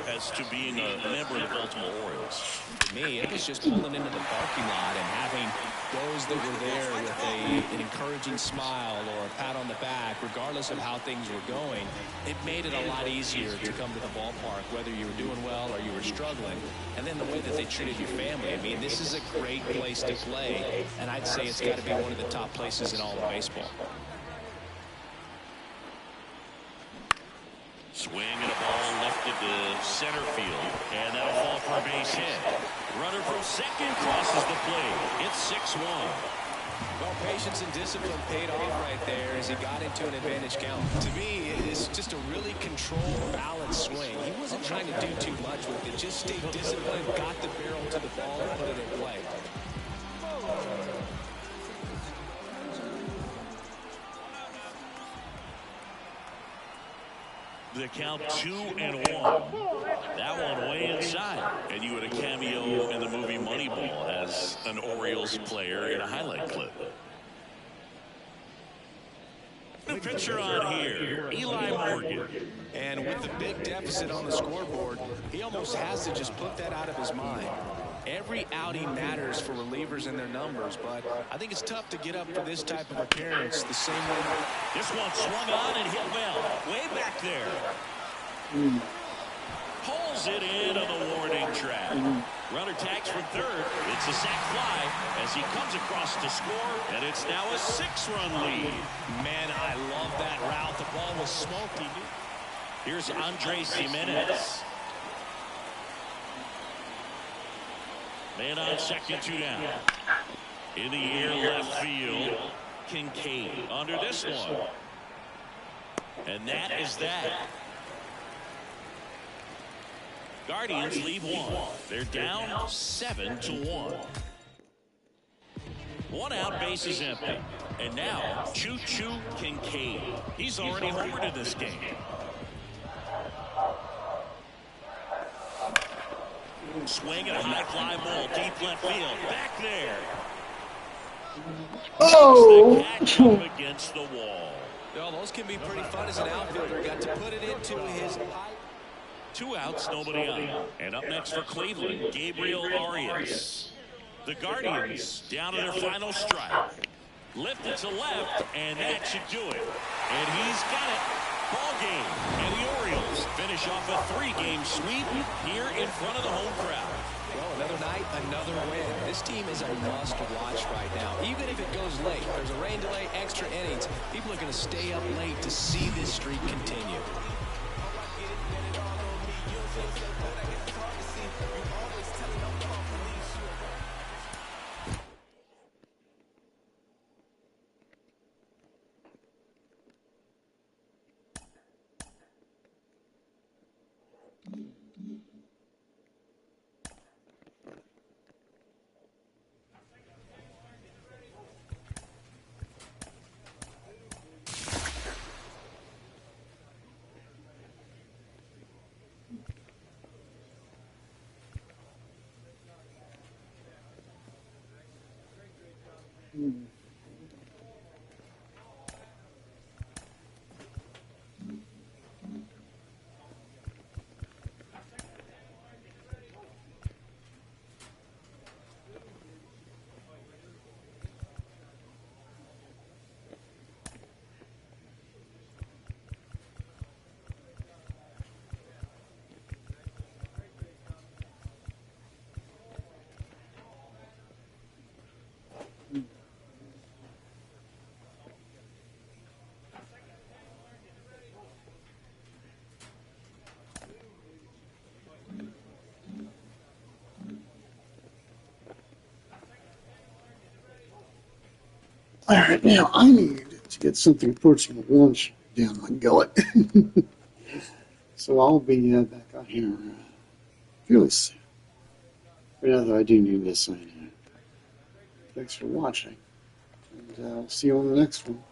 as to being a member of the Baltimore Orioles? For me, it was just pulling into the parking lot and having those that were there with an encouraging smile or a pat on the back, regardless of how things were going. It made it a lot easier to come to the ballpark, whether you were doing well or you were struggling. And then the way that they treated your family. I mean, this is a great place to play, and I'd say it's got to be one of the top places in all of baseball. Swing and a ball left into center field, and that'll fall for a base hit. Runner from second crosses the plate. It's 6-1. Well, patience and discipline paid off right there as he got into an advantage count. To me, it's just a really controlled, balanced swing. He wasn't trying to do too much with it. Just stayed disciplined, got the barrel to the ball, and put it in play. The count 2-1. That one way inside. And you had a cameo in the movie Moneyball as an Orioles player in a highlight clip. The pitcher on here, Eli Morgan. And with the big deficit on the scoreboard, he almost has to just put that out of his mind. Every outing matters for relievers and their numbers, but I think it's tough to get up for this type of appearance the same way. This one swung on and hit well. Way back there. Pulls it in on the warning track. Runner tags from third. It's a sac fly as he comes across to score, and it's now a 6-run lead. Man, I love that route. The ball was smoky. Here's Andres Jimenez. Man on second, 2 down. In the air, left field. Kincaid under this one. And that is that. Guardians lead one. They're down 7-1. One out, base is empty. And now, Choo-Choo Kincaid. He's already homered in this game. Swing and a high fly ball, deep left field. Back there. Oh! Catch up against the wall. Well, those can be pretty fun as an outfielder. Got to put it into his... 2 outs, nobody on. And up next for Cleveland, Gabriel Arias. The Guardians down to their final strike. Lifted to left, and that should do it. And he's got it. Ball game. And the Orioles finish off a 3-game sweep here in front of the home crowd. Well, another night, another win. This team is a must-watch right now. Even if it goes late, there's a rain delay, extra innings. People are going to stay up late to see this streak continue. All right, now I need to get something approaching lunch down my gullet. So I'll be back out here fairly soon. But now that I do need to sign in. Thanks for watching. And I'll see you on the next one.